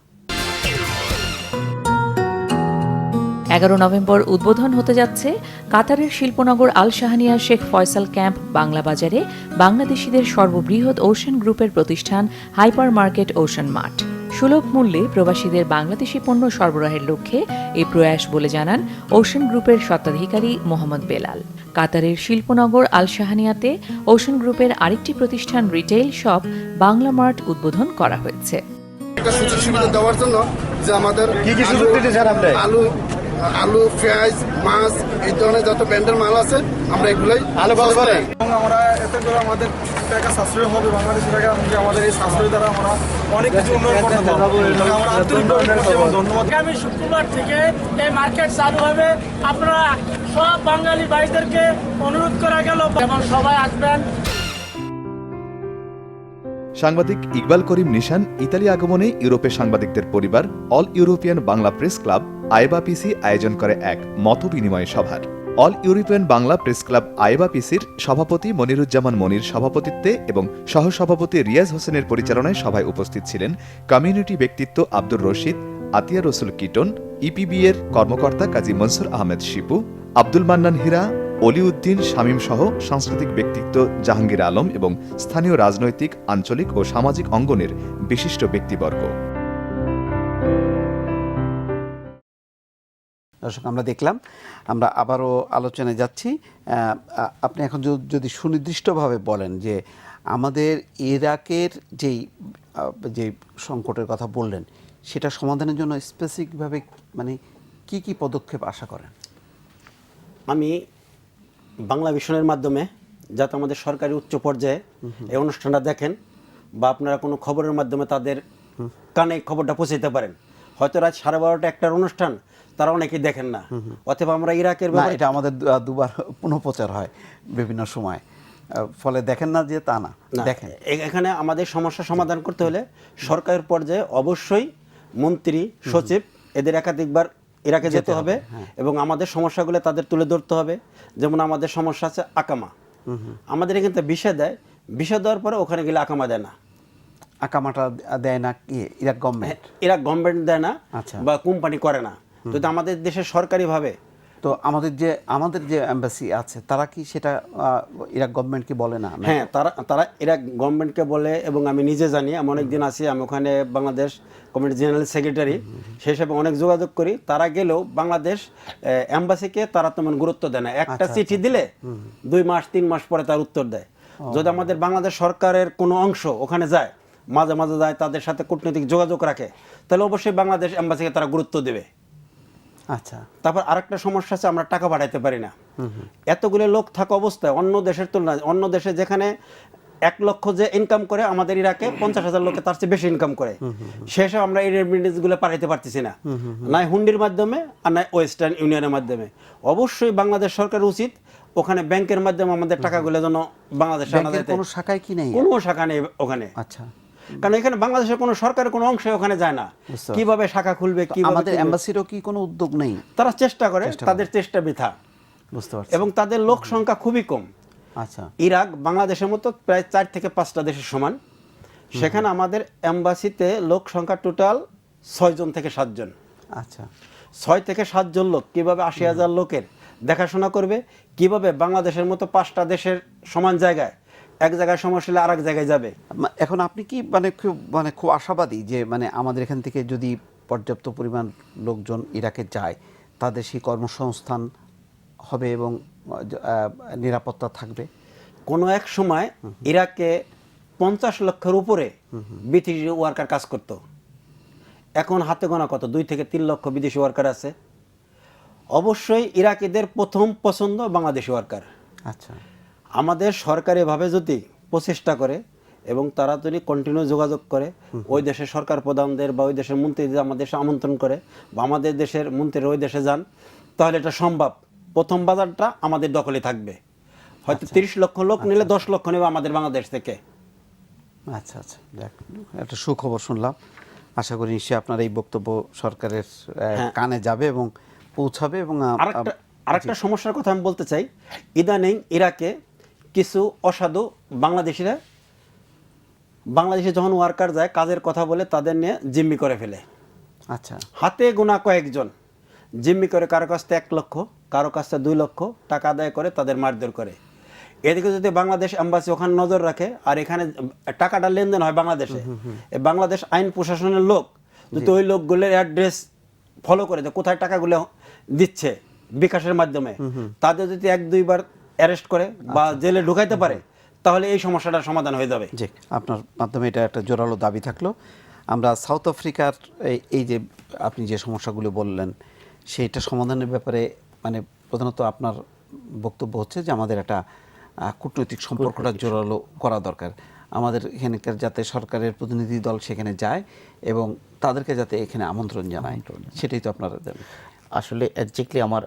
Speaker 14: 11 নভেম্বর উদ্বোধন হতে যাচ্ছে কাতারের শিল্পনগর আল শাহানিয়া শেখ ফয়সাল ক্যাম্প বাংলা বাজারে বাংলাদেশিদের সর্ববৃহৎ ওশান গ্রুপের প্রতিষ্ঠান হাইপার মার্কেট ওশান মার্ট। সুলভ মূল্যে প্রবাসীদের বাংলাদেশি পণ্য সরবরাহের লক্ষ্যে এই প্রয়াস বলে জানান ওশান গ্রুপের স্বত্বাধিকারী মোহাম্মদ বেলাল। কাতারের শিল্পনগর আল শাহানিয়াতে ওশান গ্রুপের আরেকটি প্রতিষ্ঠান রিটেইল শপ বাংলা মার্ট উদ্বোধন করা হয়েছে।
Speaker 17: সুযোগ সুবিধা দেওয়ার জন্য যে আমাদের আলু, পেঁয়াজ, মাছ, এই ধরনের যত ব্র্যান্ডের মাল আছে আমরা এগুলোই
Speaker 18: এবং আমরা এতে করে আমাদের টাকা সাশ্রয় হবে, বাংলাদেশি টাকা আমাদের এই সাশ্রয় দ্বারা আমরা অনেক কিছু উন্নয়ন করতে পারবো। আমরা আন্তরিকভাবে ধন্যবাদ।
Speaker 19: আগামী শুক্রবার থেকে এই মার্কেট চালু হবে। আপনারা সব বাঙালি ভাইদেরকে অনুরোধ করা গেল এবং সবাই আসবেন।
Speaker 4: সাংবাদিক ইকবাল করিম নিশান ইতালি আগমনে ইউরোপের সাংবাদিকদের পরিবার all European Bangla press club আইবা পিসি আয়োজন করে এক মতবিনিময় সভার। All European Bangla press club আইবা পিসির সভাপতি মনিরুজ্জামান মনির সভাপতিত্বে এবং সহসভাপতি রিয়াজ হোসেনের পরিচালনায় সভায় উপস্থিত ছিলেন কমিউনিটি ব্যক্তিত্ব আব্দুর রশিদ, আতিয়া রসুল কিটন, ইপিবি এর কর্মকর্তা কাজী মনসুর আহমেদ শিপু, আব্দুল মান্নান হীরা, অলিউদ্দিন শামীম সহ সাংস্কৃতিক ব্যক্তিত্ব জাহাঙ্গীর আলম এবং স্থানীয় রাজনৈতিক, আঞ্চলিক ও সামাজিক অঙ্গনের বিশিষ্ট ব্যক্তিবর্গ।
Speaker 1: দর্শক, আমরা দেখলাম, আমরা আবারও আলোচনায় যাচ্ছি। আপনি এখন যদি সুনির্দিষ্টভাবে বলেন যে আমাদের ইরাকের যে সংকটের কথা বললেন, সেটা সমাধানের জন্য স্পেসিফিকভাবে মানে কি কি পদক্ষেপ আশা করেন?
Speaker 2: আমি বাংলা ভিশনের মাধ্যমে যাতে আমাদের সরকারি উচ্চ পর্যায়ে এই অনুষ্ঠানটা দেখেন বা আপনারা কোনো খবরের মাধ্যমে তাদের কানে খবরটা পৌঁছাতে পারেন। হয়তো রাত 12:30 একটার অনুষ্ঠান তারা অনেকেই দেখেন না, অথবা আমরা ইরাকের
Speaker 1: এটা আমাদের দুবার পুনঃপ্রচার হয় বিভিন্ন সময়, ফলে দেখেন না যে তা না, দেখেন।
Speaker 2: এখানে আমাদের সমস্যা সমাধান করতে হলে সরকারের পর্যায়ে অবশ্যই মন্ত্রী, সচিব এদের একাধিকবার ইরাকে যেতে হবে এবং আমাদের সমস্যাগুলো তাদের তুলে ধরতে হবে। যেমন আমাদের সমস্যা আছে আকামা, আমাদের এখানে বিষয় দেয়, বিষয় দেওয়ার পরে ওখানে গেলে আকামা দেয় না।
Speaker 1: আকামাটা দেয় না কি ইরাক গভর্নমেন্ট?
Speaker 2: ইরাক গভর্নমেন্ট দেয় না বা কোম্পানি করে না। যদি আমাদের দেশে সরকারিভাবে,
Speaker 1: তো আমাদের যে এম্বাসি আছে তারা কি সেটা ইরাক গভর্নমেন্টকে বলে না?
Speaker 2: হ্যাঁ, তারা ইরাক গভর্নমেন্টকে বলে এবং আমি নিজে জানি, আমি অনেকদিন আছি, আমি ওখানে বাংলাদেশ কমিটি জেনারেল সেক্রেটারি, সেই হিসাবে অনেক যোগাযোগ করি। তারা গেলেও বাংলাদেশ এম্বাসিকে তারা তেমন গুরুত্ব দেয় না। একটা চিঠি দিলে 2 মাস 3 মাস পরে তার উত্তর দেয়। যদি আমাদের বাংলাদেশ সরকারের কোনো অংশ ওখানে যায় মাঝে মাঝে যায়, তাদের সাথে কূটনৈতিক যোগাযোগ রাখে, তাহলে অবশ্যই বাংলাদেশ এম্বাসিকে তারা গুরুত্ব দেবে।
Speaker 1: আচ্ছা,
Speaker 2: তারপর আরেকটা সমস্যা আছে, আমরা টাকা পাঠাইতে পারি না। এতগুলো লোক থাকা অবস্থায় অন্য দেশের তুলনায়, অন্য দেশে যেখানে 1 লক্ষ যে ইনকাম করে, আমাদের ইরাকে 50,000 লোকে তার চেয়ে বেশি ইনকাম করে, শেষে আমরা এই রেমিটেন্সগুলো পাঠাইতে পারতেছি না, নাই হুন্ডির মাধ্যমে আর নাই ওয়েস্টার্ন ইউনিয়নের মাধ্যমে। অবশ্যই বাংলাদেশ সরকার উচিত ওখানে ব্যাংকের মাধ্যমে আমাদের টাকাগুলো যেন বাংলাদেশে আনা যায়।
Speaker 1: কোনো শাখায় কি নেই?
Speaker 2: কোনো শাখা নেই ওখানে।
Speaker 1: আচ্ছা,
Speaker 2: কারণ এখানে বাংলাদেশের কোনো সরকারের কোনো অংশ ওখানে যায় না। কিভাবে শাখা খুলবে, কিভাবে
Speaker 1: আমাদের এম্বাসিরও কি কোনো উদ্যোগ নেই?
Speaker 2: তারা চেষ্টা করে, তাদের চেষ্টা বৃথা।
Speaker 1: বুঝতে পারছি।
Speaker 2: এবং তাদের লোক সংখ্যা খুবই কম।
Speaker 1: আচ্ছা,
Speaker 2: ইরাক বাংলাদেশের মতো প্রায় 4 থেকে 5টা দেশের সমান। সেখানে আমাদের এম্বাসিতে লোক সংখ্যা টোটাল 6 জন থেকে 7 জন।
Speaker 1: আচ্ছা,
Speaker 2: 6 থেকে 7 জন লোক কিভাবে 80,000 লোকের দেখাশোনা করবে, কিভাবে বাংলাদেশের মতো 5টা দেশের সমান জায়গায় এক জায়গায় সমস্যা হলে আরেক জায়গায় যাবে।
Speaker 1: এখন আপনি কি খুব আশাবাদী যে আমাদের এখান থেকে যদি পর্যাপ্ত পরিমাণ লোকজন ইরাকে যায়, তাদের সেই কর্মসংস্থান হবে এবং নিরাপত্তা থাকবে?
Speaker 2: কোনো এক সময় ইরাকে 50 লক্ষের উপরে বিদেশি ওয়ার্কার কাজ করত। এখন হাতে গোনা কত, 2 থেকে 3 লক্ষ বিদেশি ওয়ার্কার আছে। অবশ্যই ইরাকিদের প্রথম পছন্দ বাংলাদেশি ওয়ার্কার।
Speaker 1: আচ্ছা,
Speaker 2: আমাদের সরকার এভাবে যদি প্রচেষ্টা করে এবং তারা যদি কন্টিনিউ যোগাযোগ করে, ওই দেশের সরকার প্রধানদের বা ওই দেশের মন্ত্রীদের আমাদের দেশে আমন্ত্রণ করে, বা আমাদের দেশের মন্ত্রীরা ওই দেশে যান, তাহলে এটা সম্ভব। প্রথম বাজারটা আমাদের দখলে থাকবে। হয়তো 30 লক্ষ লোক নিলে 10 লক্ষ নেবে আমাদের বাংলাদেশ থেকে।
Speaker 1: আচ্ছা আচ্ছা, দেখ, একটা সুখবর শুনলাম। আশা করি নিশ্চয়ই আপনার এই বক্তব্য সরকারের কানে যাবে এবং পৌঁছাবে। এবং
Speaker 2: আরেকটা সমস্যার কথা আমি বলতে চাই, ইদানিং ইরাকে কিছু অসাধু বাংলাদেশিরা, বাংলাদেশে যখন ওয়ার্কার যায় কাজের কথা বলে তাদের নিয়ে জিম্মি করে ফেলে।
Speaker 1: আচ্ছা,
Speaker 2: হাতে গোনা কয়েকজন জিম্মি করে, কারো কাছ থেকে 1 লক্ষ, কারো কাছ থেকে 2 লক্ষ টাকা আদায় করে তাদের মারধর করে। এদিকে যদি বাংলাদেশ এম্বাসি ওখানে নজর রাখে আর এখানে টাকাটা লেনদেন হয় বাংলাদেশে, বাংলাদেশ আইন প্রশাসনের লোক যদি ওই লোকগুলোর অ্যাড্রেস ফলো করে যে কোথায় টাকাগুলো দিচ্ছে বিকাশের মাধ্যমে, তাদের যদি 1-2 বার অ্যারেস্ট করে বা জেলে ঢুকাইতে পারে, তাহলে এই সমস্যাটার সমাধান হয়ে যাবে।
Speaker 1: জি, আপনার মাধ্যমে এটা একটা জোরালো দাবি থাকলো। আমরা সাউথ আফ্রিকার এই যে আপনি যে সমস্যাগুলো বললেন, সেইটা সমাধানের ব্যাপারে প্রধানত আপনার বক্তব্য হচ্ছে যে আমাদের একটা কূটনৈতিক সম্পর্কটা জোরালো করা দরকার। আমাদের এখানকার যাতে সরকারের প্রতিনিধি দল সেখানে যায় এবং তাদেরকে যাতে এখানে আমন্ত্রণ জানায়, সেটাই তো আপনারা জানেন।
Speaker 3: আসলে এক্স্যাক্টলি আমার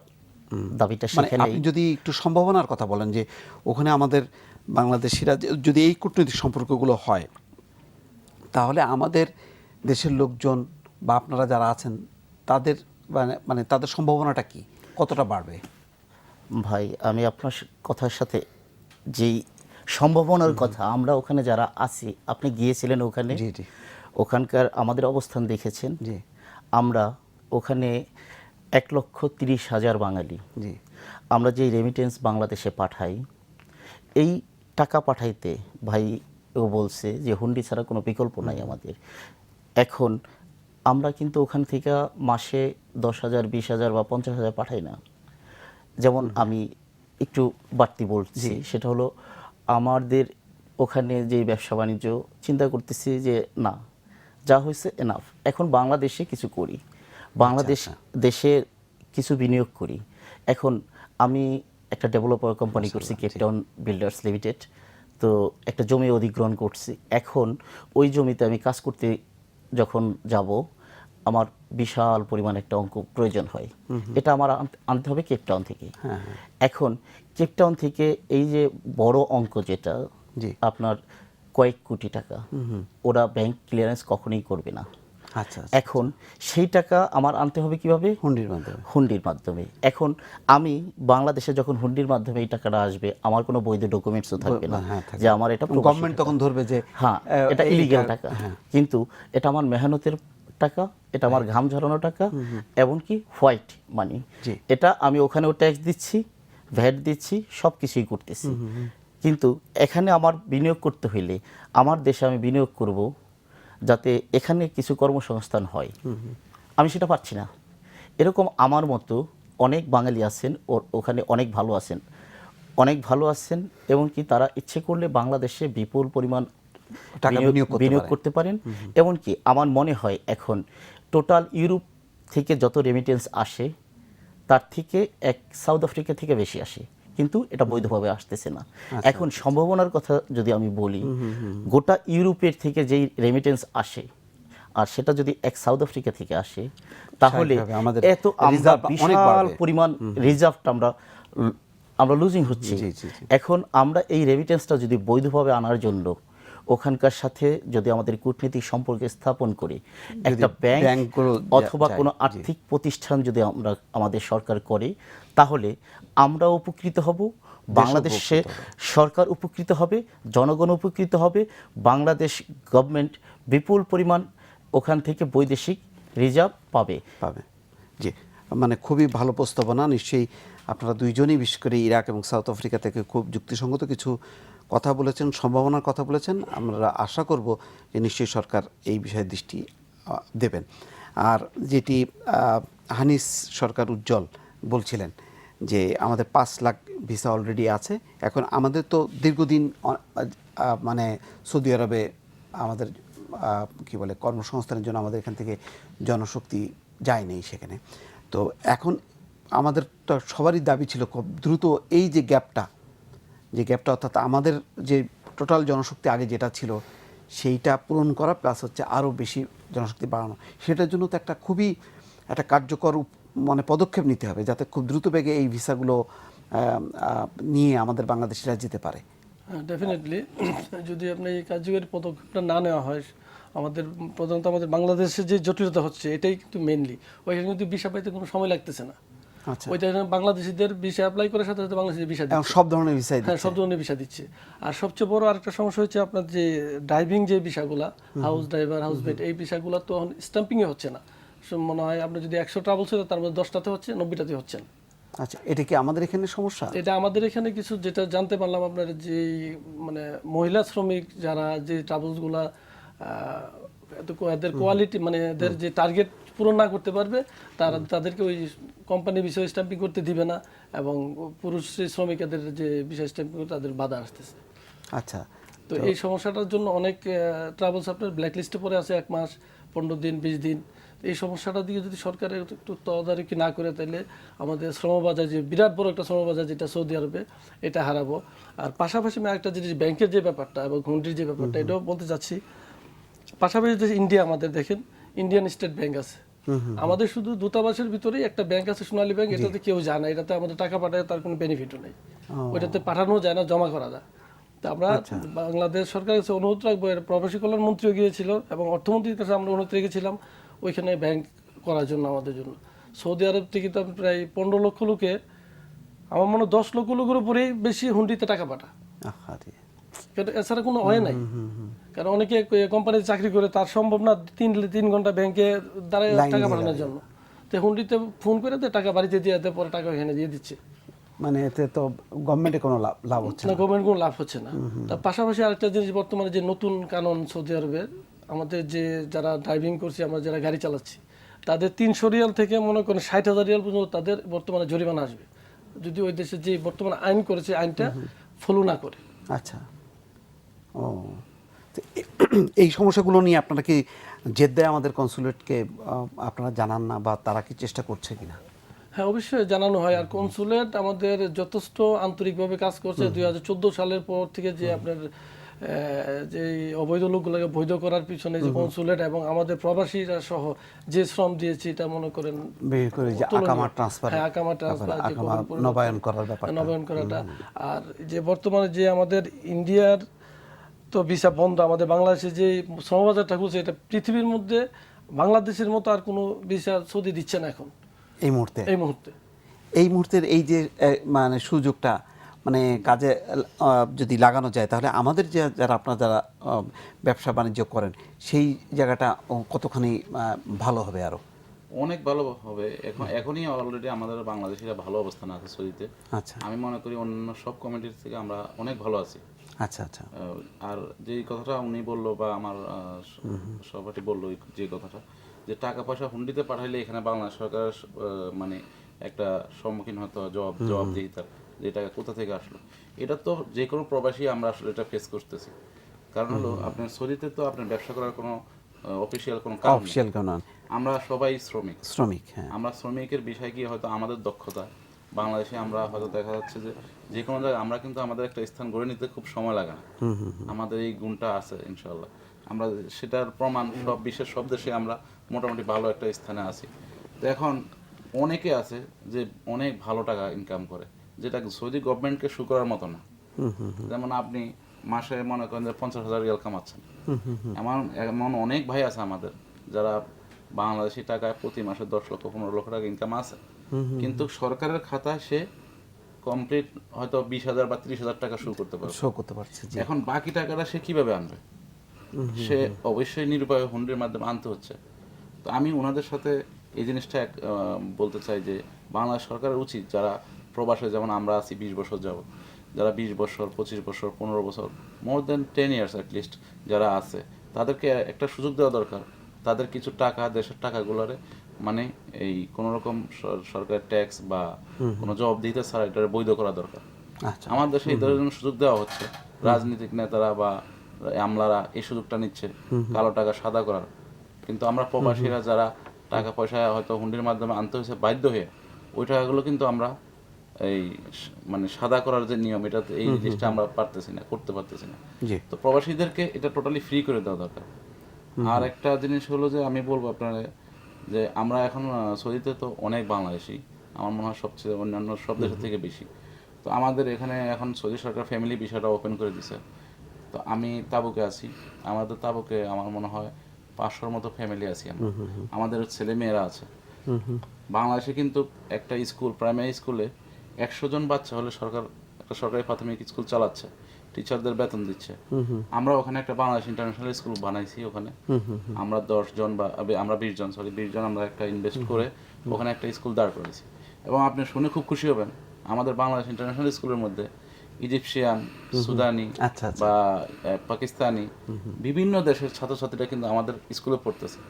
Speaker 3: দাবিটা সেখানে।
Speaker 1: আপনি যদি একটু সম্ভাবনার কথা বলেন যে ওখানে আমাদের বাংলাদেশিরা যদি এই কূটনৈতিক সম্পর্কগুলো হয়, তাহলে আমাদের দেশের লোকজন বা আপনারা যারা আছেন তাদের তাদের সম্ভাবনাটা কি, কতটা বাড়বে?
Speaker 3: ভাই, আমি আপনার কথার সাথে যেই সম্ভাবনার কথা, আমরা ওখানে যারা আছি, আপনি গিয়েছিলেন ওখানে, ওখানকার আমাদের অবস্থান দেখেছেন। আমরা ওখানে 1,30,000 বাঙালি, আমরা যেই রেমিটেন্স বাংলাদেশে পাঠাই, এই টাকা পাঠাইতে ভাই ও বলছে যে হুন্ডি ছাড়া কোনো বিকল্প নাই আমাদের। এখন আমরা কিন্তু ওখান থেকে মাসে 10,000, 20,000 বা 50,000 পাঠাই না। যেমন আমি একটু বাড়তি বলছি, সেটা হলো আমাদের ওখানে যে ব্যবসা বাণিজ্য চিন্তা করতেছি যে না, যা হয়েছে এনাফ, এখন বাংলাদেশে কিছু করি, দেশে কিছু বিনিয়োগ করি। এখন আমি একটা ডেভেলপার কোম্পানি করছি, কেপটাউন বিল্ডার্স লিমিটেড, তো একটা জমি অধিগ্রহণ করছি। এখন ওই জমিতে আমি কাজ করতে যখন যাব, আমার বিশাল পরিমাণ একটা অঙ্ক প্রয়োজন হয়, এটা আমার আনতে হবে কেপটাউন থেকে। এখন কেপটাউন থেকে এই যে বড় অঙ্ক যেটা আপনার কয়েক কোটি টাকা, ওরা ব্যাংক ক্লিয়ারেন্স কখনোই করবে না। এখন সেই টাকা আমার আনতে হবে কিভাবে? হুন্ডির মাধ্যমে। এখন আমি বাংলাদেশে যখন হুন্ডির মাধ্যমে এই টাকাটা আসবে, আমার কোনো বৈধ ডকুমেন্টসও থাকবে না যে আমার এটা,
Speaker 1: গভর্নমেন্ট তখন ধরবে যে
Speaker 3: হ্যাঁ এটা ইলিগাল টাকা, কিন্তু এটা আমার মেহনতের টাকা, এটা আমার ঘাম ঝরানো টাকা, এমনকি হোয়াইট মানি। এটা আমি ওখানেও ট্যাক্স দিচ্ছি, ভ্যাট দিচ্ছি, সব কিছুই করতেছি। কিন্তু এখানে আমার বিনিয়োগ করতে হইলে আমার দেশে আমি বিনিয়োগ করব যাতে এখানে কিছু কর্মসংস্থান হয়, আমি সেটা পাচ্ছি না। এরকম আমার মতো অনেক বাঙালি আছেন, ওখানে অনেক ভালো আছেন, এমনকি তারা ইচ্ছে করলে বাংলাদেশে বিপুল পরিমাণ
Speaker 1: টাকা বিনিয়োগ
Speaker 3: করতে পারেন। এমনকি আমার মনে হয় এখন টোটাল ইউরোপ থেকে যত রেমিটেন্স আসে তার থেকে সাউথ আফ্রিকা থেকে বেশি আসে, কিন্তু এটা বৈধভাবে আসতেছে না। এখন সম্ভাবনার কথা যদি আমি বলি, গোটা ইউরোপের থেকে যেই রেমিটেন্স আসে আর সেটা যদি সাউথ আফ্রিকা থেকে আসে, তাহলে এত আমরা বিশাল পরিমাণ রিজার্ভটা আমরা লুজিং হচ্ছে। এখন আমরা এই রেমিটেন্সটা যদি বৈধভাবে আনার জন্য ওখানকার সাথে যদি আমাদের কূটনীতিক সম্পর্ক স্থাপন করে একটা ব্যাংক অথবা কোনো আর্থিক প্রতিষ্ঠান যদি আমাদের সরকার করে, তাহলে আমরা উপকৃত হব, বাংলাদেশে সরকার উপকৃত হবে, জনগণ উপকৃত হবে, বাংলাদেশ গভর্নমেন্ট বিপুল পরিমাণ ওখান থেকে বৈদেশিক রিজার্ভ পাবে।
Speaker 1: জি, মানে খুবই ভালো প্রস্তাবনা। নিশ্চয়ই আপনারা দুইজনই বিশেষ করে ইরাক এবং সাউথ আফ্রিকা থেকে খুব যুক্তিসঙ্গত কিছু কথা বলেছেন, সম্ভাবনার কথা বলেছেন। আমরা আশা করব যে নিশ্চয়ই সরকার এই বিষয়ে দৃষ্টি দেবেন। আর যেটি হানিস সরকার উজ্জ্বল বলছিলেন যে আমাদের 5 লাখ ভিসা অলরেডি আছে। এখন আমাদের তো দীর্ঘদিন মানে সৌদি আরবে আমাদের কি বলে কর্মসংস্থানের জন্য আমাদের এখান থেকে জনশক্তি যায়নি সেখানে। তো এখন আমাদের তো সবারই দাবি ছিল খুব দ্রুত এই যে গ্যাপটা অর্থাৎ আমাদের যে টোটাল জনশক্তি আগে যেটা ছিল সেইটা পূরণ করা, প্লাস হচ্ছে আরও বেশি জনশক্তি বাড়ানো। সেটার জন্য তো একটা খুবই একটা কার্যকর মানে পদক্ষেপ নিতে হবে, যাতে খুব দ্রুত বেগে এই ভিসাগুলো নিয়ে আমাদের বাংলাদেশিরা যেতে পারে।
Speaker 12: ডেফিনেটলি যদি আপনি এই কার্যকরী পদক্ষেপটা না নেওয়া হয়, আমাদের প্রধানত আমাদের বাংলাদেশের যে জটিলতা হচ্ছে এটাই কিন্তু মেনলি, ওইখানে কিন্তু ভিসা পাইতে কোনো সময় লাগতেছে না। ওইটা বাংলাদেশিদের ভিসা অ্যাপ্লাই করার সাথে সাথে বাংলাদেশের ভিসা দিচ্ছে,
Speaker 1: সব ধরনের ভিসা,
Speaker 12: হ্যাঁ সব ধরনের ভিসা দিচ্ছে। আর সবচেয়ে বড় আরেকটা সমস্যা হচ্ছে আপনার যে ড্রাইভিং যে ভিসাগুলা, হাউস ড্রাইভার, হাউস মেট, এই ভিসাগুলো তো স্ট্যাম্পিংয়ে হচ্ছে না। মনে হয় আপনার যদি 100 ট্রাভেলস হতো তার মধ্যে 10টাতে হচ্ছে, 90টাতে হচ্ছে না।
Speaker 1: আচ্ছা, এটা কি আমাদের এখানে সমস্যা?
Speaker 12: এটা আমাদের এখানে কিছু যেটা জানতে পারলাম, আপনার যে মানে মহিলা শ্রমিক যারা যে ট্রাভেলসগুলা এদের কোয়ালিটি মানে এদের যে টার্গেট পূরণ না করতে পারবে তাদেরকে ওই কোম্পানি বিষয় স্ট্যাম্পিং করতে দিবে না, এবং পুরুষ শ্রমিকদের যে বিষয় স্ট্যাম্পিং করতে তাদের বাধা আসতেছে।
Speaker 1: আচ্ছা,
Speaker 12: তো এই সমস্যাটার জন্য অনেক ট্রাভেলস আপনার ব্ল্যাক লিস্টে পড়ে আছে 1 মাস, 15 দিন, 20 দিন। এই সমস্যাটা দিয়ে যদি সরকারের একটু তদারকি না করে, তাহলে আমাদের শ্রমবাজার যে বিরাট বড় একটা শ্রমবাজার যেটা সৌদি আরবে, এটা হারাবো। আর পাশাপাশি আমি একটা জিনিস ব্যাংকের যে ব্যাপারটা এবং হুন্ডির যে ব্যাপারটা, এটাও বলতে চাচ্ছি। পাশাপাশি যে ইন্ডিয়া, আমাদের দেখেন ইন্ডিয়ান স্টেট ব্যাংক আছে, আমাদের শুধু দূতাবাসের ভিতরেই একটা ব্যাংক আছে সোনালী ব্যাংক, এটাতে কেউ যায় না, এটাতে আমাদের টাকা পাঠায় তার কোনো বেনিফিটও নেই, ওইটাতে পাঠানো যায় না, জমা করা যায়। তো আমরা বাংলাদেশ সরকারের কাছে অনুরোধ রাখবো, প্রবাসী কল্যাণ মন্ত্রীও গিয়েছিল এবং অর্থমন্ত্রীর কাছে আমরা অনুরোধ রেখেছিলাম ওইখানে ব্যাংক করার জন্য আমাদের জন্য। সৌদি আরব থেকে তো প্রায় 15 লক্ষ লোকে, আমার মনে হয় 10 লক্ষ লোকের উপরেই বেশি হুন্ডিতে টাকা পাঠায়, এছাড়া কোনো হয় নাই। কারণ অনেকে কোম্পানিতে চাকরি করে, তার সম্ভব না 3 ঘন্টা ব্যাংকে দাঁড়ায় টাকা পাঠানোর জন্য, তো হুন্ডিতে ফোন করে টাকা বাড়িতে দিয়ে পরে টাকা এখানে দিয়ে দিচ্ছে।
Speaker 1: মানে এতে তো গভর্নমেন্টের কোনো লাভ হচ্ছে না,
Speaker 12: গভর্নমেন্ট কোনো লাভ হচ্ছে না। তার পাশাপাশি আরেকটা জিনিস, বর্তমানে যে নতুন কানুন সৌদি আরবের, আমাদের যে যারা ড্রাইভিং করছি, আমরা যারা গাড়ি চালাচ্ছি, তাদের 300 রিয়াল থেকে মনে করেন 60,000 রিয়াল পর্যন্ত তাদের বর্তমানে জরিমানা আসবে, যদি ওই দেশে যে বর্তমানে আইন করেছে আইনটা ফলো না করে।
Speaker 1: আচ্ছা, ও এই সমস্যাগুলো নিয়ে আপনারা কি জেদ্দায় আমাদের কনসুলেটকে আপনারা জানান না, বা তারা কি চেষ্টা করছে কিনা?
Speaker 12: হ্যাঁ, অবশ্যই জানানো হয়। আর কনসুলেট আমাদের যথেষ্ট আন্তরিকভাবে কাজ করছে। 2014 সালের পর থেকে যে আপনার যে অবৈধ লোকগুলোকে বৈধ করার পিছনে যে কনসুলেট এবং আমাদের প্রবাসীরা সহ যে শ্রম দিয়েছে, এটা মনে করেন
Speaker 1: নবায়ন
Speaker 12: করাটা। আর যে বর্তমানে যে আমাদের ইন্ডিয়ার তো ভিসা বন্ধ, আমাদের বাংলাদেশে যে শ্রমবাজারটা খুলছে, এটা পৃথিবীর মধ্যে বাংলাদেশের মতো আর কোনো ভিসা সৌদি দিচ্ছে না এখন
Speaker 1: এই মুহূর্তের এই যে মানে সুযোগটা মানে কাজে যদি লাগানো যায়, তাহলে আমাদের যারা আপনারা যারা ব্যবসা বাণিজ্য করেন, সেই জায়গাটা কতখানি ভালো হবে? আরো
Speaker 13: অনেক ভালো হবে। এখনই অলরেডি আমাদের বাংলাদেশিরা ভালো অবস্থানে আছে সৌদিতে।
Speaker 1: আচ্ছা,
Speaker 13: আমি মনে করি অন্যান্য সব কমিটির থেকে আমরা অনেক ভালো আছি।
Speaker 1: আচ্ছা আচ্ছা।
Speaker 13: আর যে কথাটা উনি বললো বা আমার সভাপতি বললো, যে কথাটা যে টাকা পয়সা হুন্ডিতে পাঠাইলে এখানে বাংলাদেশ সরকার মানে একটা সম্মুখীন হতে জবাবদিহিতার, যে টাকা কোথা থেকে আসলো, এটা তো যে কোনো প্রবাসী আমরা আসলে এটা ফেস করতেছি। কারণ হলো আপনার সৌদিতে তো আপনার ব্যবসা করার কোনো অফিসিয়াল কোনো কারণ নেই।
Speaker 1: অফিসিয়াল কারণ
Speaker 13: আমরা সবাই শ্রমিক।
Speaker 1: হ্যাঁ।
Speaker 13: আমরা শ্রমিকের বিষয় কি হয়তো আমাদের দক্ষতা বাংলাদেশে আমরা হয়তো দেখা যাচ্ছে যে কোনো জায়গায় আমরা কিন্তু আমাদের একটা স্থান গড়ে নিতে খুব সময় লাগে না। আমাদের এই গুণটা আছে ইনশাআল্লাহ। আমরা সেটার প্রমাণ সব বিশ্বের সব দেশে আমরা মোটামুটি ভালো একটা স্থানে আছি। তো এখন অনেকে আছে যে অনেক ভালো টাকা ইনকাম করে, যেটা সৌদি গভর্নমেন্টকে শু করার মতো না। যেমন আপনি মাসে মনে করেন যে 50,000 রিয়াল কামাচ্ছেন, এমন অনেক ভাই আছে আমাদের যারা বাংলাদেশি টাকায় প্রতি মাসে 10 লক্ষ 15 লক্ষ টাকা ইনকাম আছে, কিন্তু সরকারের খাতায় সে কমপ্লিট হয়তো 20,000 বা 30,000 টাকা শো করতে পারছে। এখন বাকি টাকাটা সে কিভাবে আনবে? সে অবশ্যই নিরুপায় হুন্ডির মাধ্যমে আনতে হচ্ছে। তো আমি ওনাদের সাথে এই জিনিসটা বলতে চাই যে বাংলাদেশ সরকারের উচিত যারা প্রবাসে, যেমন আমরা আছি 20 বছর যাবত, যারা 20 বছর 25 বছর 15 বছর মোর দেন 10 ইয়ার্স অ্যাটলিস্ট যারা আছে, তাদেরকে একটা সুযোগ দেওয়া দরকার। তাদের কিছু টাকা, দেশের টাকাগুলোরে মানে এই কোনো রকম সরকারের ট্যাক্স বা কোনো জবাবদিহিতা ছাড়া এটা বৈধ করা দরকার। আমার দেশে এই ধরনের সুযোগ দেওয়া হচ্ছে, রাজনৈতিক নেতারা বা আমলারা এই সুযোগটা নিচ্ছে কালো টাকা সাদা করার। কিন্তু আমরা প্রবাসীরা যারা টাকা পয়সা হয়তো হুন্ডির মাধ্যমে আনতে হয়েছে বাধ্য হয়ে, ওই টাকাগুলো কিন্তু আমরা এই মানে সাদা করার যে নিয়ম, এটা এই জিনিসটা আমরা করতে পারতেছি না। তো প্রবাসীদেরকে এটা টোটালি ফ্রি করে দেওয়া দরকার। আর একটা জিনিস হলো যে আমি বলবো আপনারা যে আমরা এখন সৌদিতে তো অনেক বাংলাদেশি, আমার মনে হয় সবচেয়ে অন্যান্য সব দেশের থেকে বেশি। তো আমাদের এখানে এখন সৌদি সরকার ফ্যামিলি বিষয়টা ওপেন করে দিছে। তো আমি তাবুকে আছি, আমাদের তাবুকে আমার মনে হয় 500-র মতো ফ্যামিলি আছি আমরা, আমাদের ছেলে মেয়েরা আছে। বাংলাদেশে কিন্তু একটা স্কুল, প্রাইমারি স্কুলে 100 জন বাচ্চা হলে সরকার একটা সরকারি প্রাথমিক স্কুল চালাচ্ছে, টিচারদের বেতন দিচ্ছে। আমরা ওখানে একটা বাংলাদেশ ইন্টারন্যাশনাল স্কুল বানাইছি, ওখানে আমরা 10 জন বা আমরা 20 জন আমরা একটা ইনভেস্ট করে ওখানে একটা স্কুল দাঁড় করেছি। এবং আপনি শুনে খুব খুশি হবেন, আমাদের বাংলাদেশ ইন্টারন্যাশনাল স্কুলের মধ্যে ইজিপশিয়ান, সুদানি বা পাকিস্তানি বিভিন্ন দেশের ছাত্রছাত্রীরা কিন্তু আমাদের স্কুলে পড়তেছে।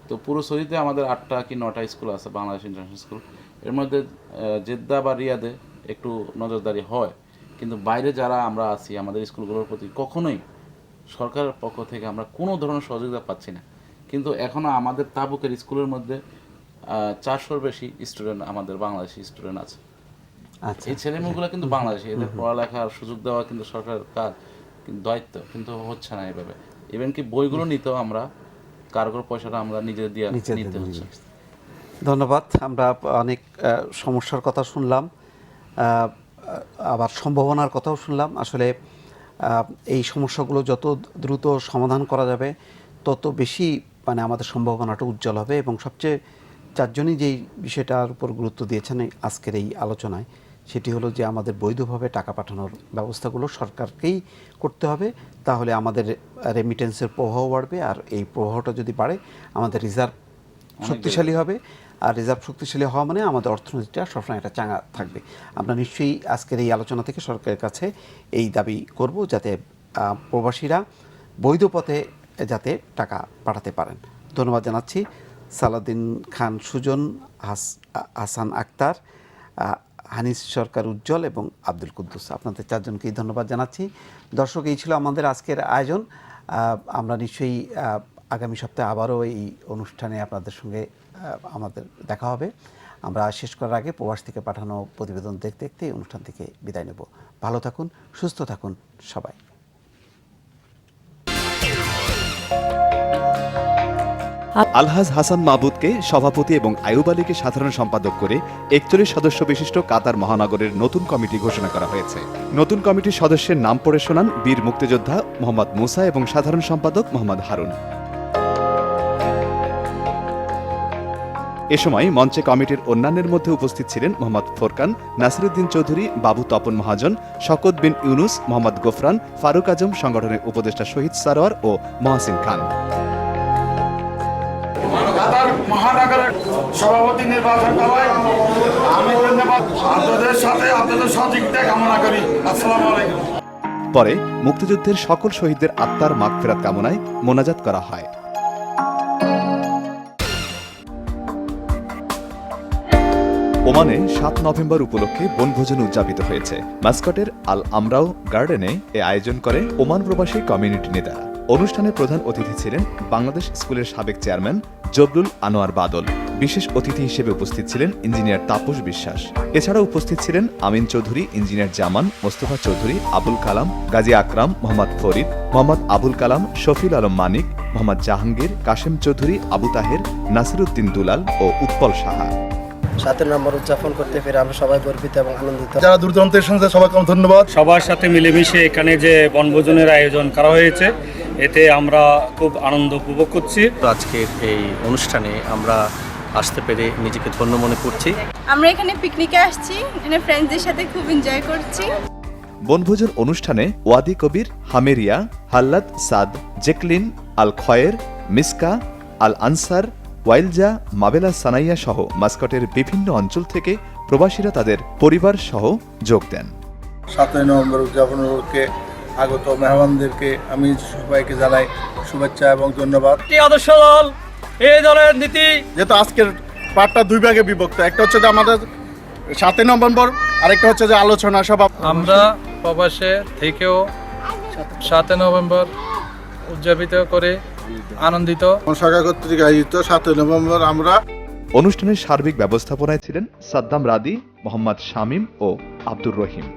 Speaker 13: তো পুরো সৌদিতে আমাদের 8টা কি 9টা স্কুল আছে বাংলাদেশ ইন্টারন্যাশনাল স্কুল। এর মধ্যে জেদ্দা বা রিয়াদে একটু নজরদারি হয়, কিন্তু বাইরে যারা আমরা আছি আমাদের স্কুলগুলোর প্রতি কখনোই সরকারের পক্ষ থেকে আমরা কোনো ধরনের সহযোগিতা পাচ্ছি না। কিন্তু এখনও আমাদের তাবুকের স্কুলের মধ্যে 400-র বেশি স্টুডেন্ট আমাদের বাংলাদেশি স্টুডেন্ট আছে। এই ছেলেমেয়েগুলো কিন্তু বাংলাদেশি, এদের পড়ালেখার সুযোগ দেওয়া কিন্তু সরকারের কাজ, কিন্তু দায়িত্ব, কিন্তু হচ্ছে না এইভাবে। ইভেন কি বইগুলো নিতেও আমরা কারগর পয়সাটা আমরা নিজেদের দিয়ে নিতে হচ্ছে।
Speaker 1: ধন্যবাদ। আমরা অনেক সমস্যার কথা শুনলাম, আবার সম্ভাবনার কথাও শুনলাম। আসলে এই সমস্যাগুলো যত দ্রুত সমাধান করা যাবে তত বেশি মানে আমাদের সম্ভাবনাটা উজ্জ্বল হবে। এবং সবচেয়ে চারজনই যেই বিষয়টার উপর গুরুত্ব দিয়েছেন আজকের এই আলোচনায়, সেটি হলো যে আমাদের বৈধভাবে টাকা পাঠানোর ব্যবস্থাগুলো সরকারকেই করতে হবে, তাহলে আমাদের রেমিটেন্সের প্রবাহ বাড়বে। আর এই প্রবাহটা যদি বাড়ে আমাদের রিজার্ভ শক্তিশালী হবে, আর রিজার্ভ শক্তিশালী হওয়া মানে আমাদের অর্থনীতিটা সবসময় একটা চাঙ্গা থাকবে। আমরা নিশ্চয়ই আজকের এই আলোচনা থেকে সরকারের কাছে এই দাবি করব যাতে প্রবাসীরা বৈধ পথে যাতে টাকা পাঠাতে পারেন। ধন্যবাদ জানাচ্ছি সালাউদ্দিন খান সুজন, হাসান আক্তার, হানিস সরকার উজ্জ্বল এবং আব্দুল কুদ্দুস। আপনাদের চারজনকেই ধন্যবাদ জানাচ্ছি। দর্শক, এই ছিল আমাদের আজকের আয়োজন। আমরা নিশ্চয়ই আগামী সপ্তাহে আবারও এই অনুষ্ঠানে আপনাদের সঙ্গে আমাদের দেখা হবে। আমরা শেষ করার আগে প্রবাস থেকে পাঠানো প্রতিবেদন দেখতে দেখতে এই অনুষ্ঠান থেকে বিদায় নেব। ভালো থাকুন, সুস্থ থাকুন সবাই।
Speaker 4: আলহাজ হাসান মাহবুদকে সভাপতি এবং আয়ুব আলীকে সাধারণ সম্পাদক করে 41 সদস্য বিশিষ্ট কাতার মহানগরের নতুন কমিটি ঘোষণা করা হয়েছে। নতুন কমিটির সদস্যের নাম পড়ে শোনান বীর মুক্তিযোদ্ধা মোহাম্মদ মুসা এবং সাধারণ সম্পাদক মোহাম্মদ হারুন। এ সময় মঞ্চে কমিটির অন্যান্যের মধ্যে উপস্থিত ছিলেন মোহাম্মদ ফোরকান, নাসিরুদ্দিন চৌধুরী, বাবু তপন মহাজন, শকত বিন ইউনুস, মোহাম্মদ গোফরান, ফারুক আজম, সংগঠনের উপদেষ্টা শহীদ সারোয়ার ও মহাসিন খান।
Speaker 15: মহানগরের সভাপতি নির্বাচন করায় আমি ধন্যবাদ আপনাদের সাথে আপনাদের সহযোগিতা কামনা করি। আসসালামু আলাইকুম।
Speaker 4: পরে মুক্তিযুদ্ধের সকল শহীদদের আত্মার মাগফিরাত কামনায় মোনাজাত করা হয়। ওমানে 7 নভেম্বর উপলক্ষে বনভোজন উদযাপিত হয়েছে। মাস্কটের আল আমরাও গার্ডেনে এ আয়োজন করে ওমান প্রবাসী কমিউনিটি নেতারা। অনুষ্ঠানে প্রধান অতিথি ছিলেন বাংলাদেশ স্কুলের সাবেক চেয়ারম্যান জবলুল আনোয়ার বাদল। বিশেষ অতিথি হিসেবে উপস্থিত ছিলেন ইঞ্জিনিয়ার তাপস বিশ্বাস। এছাড়া উপস্থিত ছিলেন আমিন চৌধুরী, ইঞ্জিনিয়ার জামান, মোস্তফা চৌধুরী, আবুল কালাম, গাজী আকরাম, মোহাম্মদ ফরিদ, মোহাম্মদ আবুল কালাম, শফিল আলম মানিক, মোহাম্মদ জাহাঙ্গীর, কাশেম চৌধুরী, আবু তাহের, নাসিরউদ্দিন দুলাল ও উৎপল সাহা।
Speaker 2: 7 নম্বর উদযাপন করতে পেরে আমরা সবাই গর্বিত এবং আনন্দিত।
Speaker 17: যারা দূর দূরান্ত এসেছেন সবাইকে ধন্যবাদ।
Speaker 20: সবার সাথে মিলেমিশে এখানে যে বনভোজনের আয়োজন করা হয়েছে, এতে আমরা খুব আনন্দ উপভোগ করছি।
Speaker 21: আজকের এই অনুষ্ঠানে আমরা আসতে পেরে নিজেকে ধন্য মনে করছি।
Speaker 5: আমরা এখানে পিকনিকে আসছি, এখানে ফ্রেন্ডসদের সাথে খুব এনজয় করছি।
Speaker 4: বনভোজন অনুষ্ঠানে ওয়াদি কবির, হামেরিয়া, হাল্লাদ সাদ, জেকলিন, আল খয়ের, মিসকা, আল আনসার, ওয়াইলজা, মাবেলা সানাইয়া সহ মাস্কটের বিভিন্ন অঞ্চল থেকে প্রবাসীরা তাদের পরিবার সহ যোগ দেন।
Speaker 17: 7 নভেম্বর উদযাপন উপলক্ষে আগত মেহমানদেরকে আমি সবাইকে জানাই শুভেচ্ছা এবং ধন্যবাদ।
Speaker 20: আদর্শ দল, এই দলের নীতি,
Speaker 17: যেহেতু আজকের পার্টটা 2 ভাগে বিভক্ত, একটা হচ্ছে যে আমাদের 7 নভেম্বর, আরেকটা হচ্ছে যে আলোচনা সভা।
Speaker 20: আমরা প্রবাসে থেকেও 7 নভেম্বর উদযাপিত করে আনন্দিত।
Speaker 17: শাখা কর্তৃক আয়োজিত 7 নভেম্বর আমরা।
Speaker 4: অনুষ্ঠানের সার্বিক ব্যবস্থাপনায় ছিলেন সাদ্দাম রাদি, মোহাম্মদ শামীম ও আব্দুর রহিম।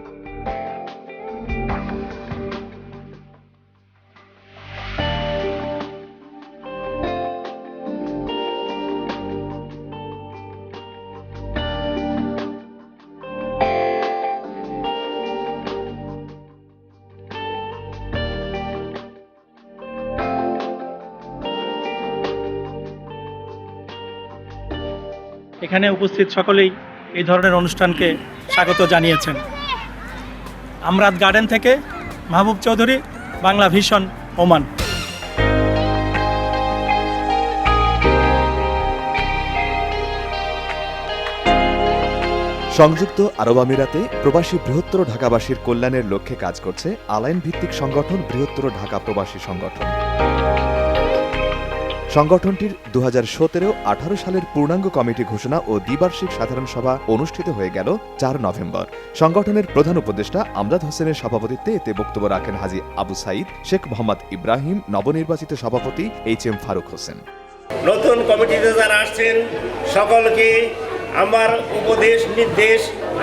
Speaker 20: এখানে উপস্থিত সকলেই এই ধরনের অনুষ্ঠানকে স্বাগত জানিয়েছেন। আমরাত গার্ডেন থেকে মাহবুব চৌধুরী, বাংলা ভিশন, ওমান।
Speaker 4: সংযুক্ত আরব আমিরাতে প্রবাসী বৃহত্তর ঢাকাবাসীর কল্যাণের লক্ষ্যে কাজ করছে আলাইন ভিত্তিক সংগঠন বৃহত্তর ঢাকা প্রবাসী সংগঠন। সংগঠনটির 2017-18 সালের পূর্ণাঙ্গ কমিটি ঘোষণা ও দ্বিবার্ষিক সাধারণ সভা অনুষ্ঠিত হয়ে গেল 4 নভেম্বর। সংগঠনের প্রধান উপদেষ্টা আমজাদ হোসেনের সভাপতিত্বে এতে বক্তব্য রাখেন হাজী আবু সাইদ, শেখ মোহাম্মদ ইব্রাহিম, নবনির্বাচিত সভাপতি HM ফারুক হোসেন।
Speaker 22: নতুন কমিটিতে যারা আসছেন সকলকে আমার উপদেশ, নির্দেশ,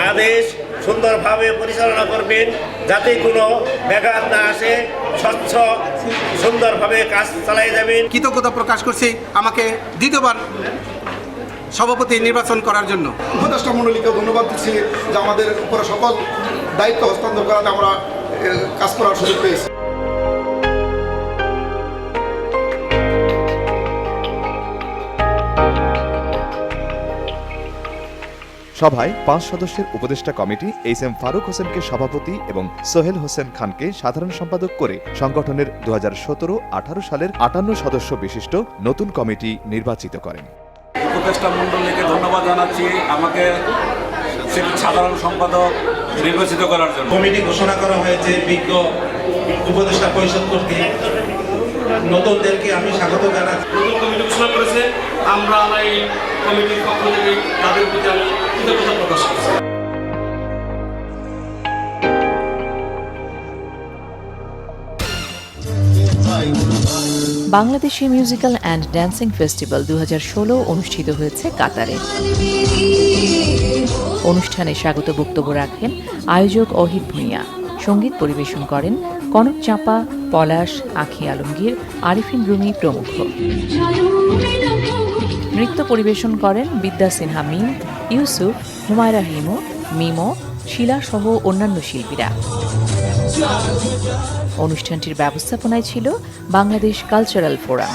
Speaker 22: আদেশ সুন্দরভাবে পরিচালনা করবেন, যাতে কোনো ব্যাঘাত না আসে, স্বচ্ছ সুন্দরভাবে কাজ চালিয়ে যাবেন।
Speaker 15: কৃতজ্ঞতা প্রকাশ করছি আমাকে দ্বিতীয়বার সভাপতি নির্বাচন করার জন্য।
Speaker 17: উপদেষ্টা মণ্ডলীকে ধন্যবাদ দিচ্ছি যে আমাদের উপরে সকল দায়িত্ব হস্তান্তর করাতে আমরা কাজ করার সুযোগ পেয়েছি।
Speaker 4: সভায় 5 সদস্যের উপদেষ্টা কমিটি HM ফারুক হোসেনকে সভাপতি এবং সোহেল হোসেন খানকে সাধারণ সম্পাদক করে সংগঠনের 2017-18 সালের 58 সদস্য বিশিষ্ট নতুন কমিটি নির্বাচিত করেন।
Speaker 23: উপদেষ্টা মণ্ডলীকে ধন্যবাদ জানাচ্ছি আমাকে সাধারণ সম্পাদক নির্বাচিত করার জন্য।
Speaker 24: কমিটি ঘোষণা করা হয়েছে বিজ্ঞ উপদেষ্টা পরিষদ কর্তৃক। নতুনদেরকে আমি স্বাগত জানাচ্ছি।
Speaker 19: নতুন কমিটি ঘোষণা করেছে, আমরা এই কমিটির পক্ষ থেকে তাদের প্রতি আমি কৃতজ্ঞতা প্রকাশ করছি।
Speaker 14: Bangladeshi musical and dancing festival 2016 অনুষ্ঠিত হয়েছে কাতারে। অনুষ্ঠানে স্বাগত বক্তব্য রাখেন আয়োজক অহিত ভূঁইয়া। সঙ্গীত পরিবেশন করেন কনক চাঁপা, পলাশ, আখি আলমগীর, আরিফিন রুমি প্রমুখ। নৃত্য পরিবেশন করেন বিদ্যা সিনহা মিম, ইউসুফ, হুমায়রা হিমু, মিমো, শিলা সহ অন্যান্য শিল্পীরা। অনুষ্ঠানটির ব্যবস্থাপনায় ছিল বাংলাদেশ কালচারাল ফোরাম।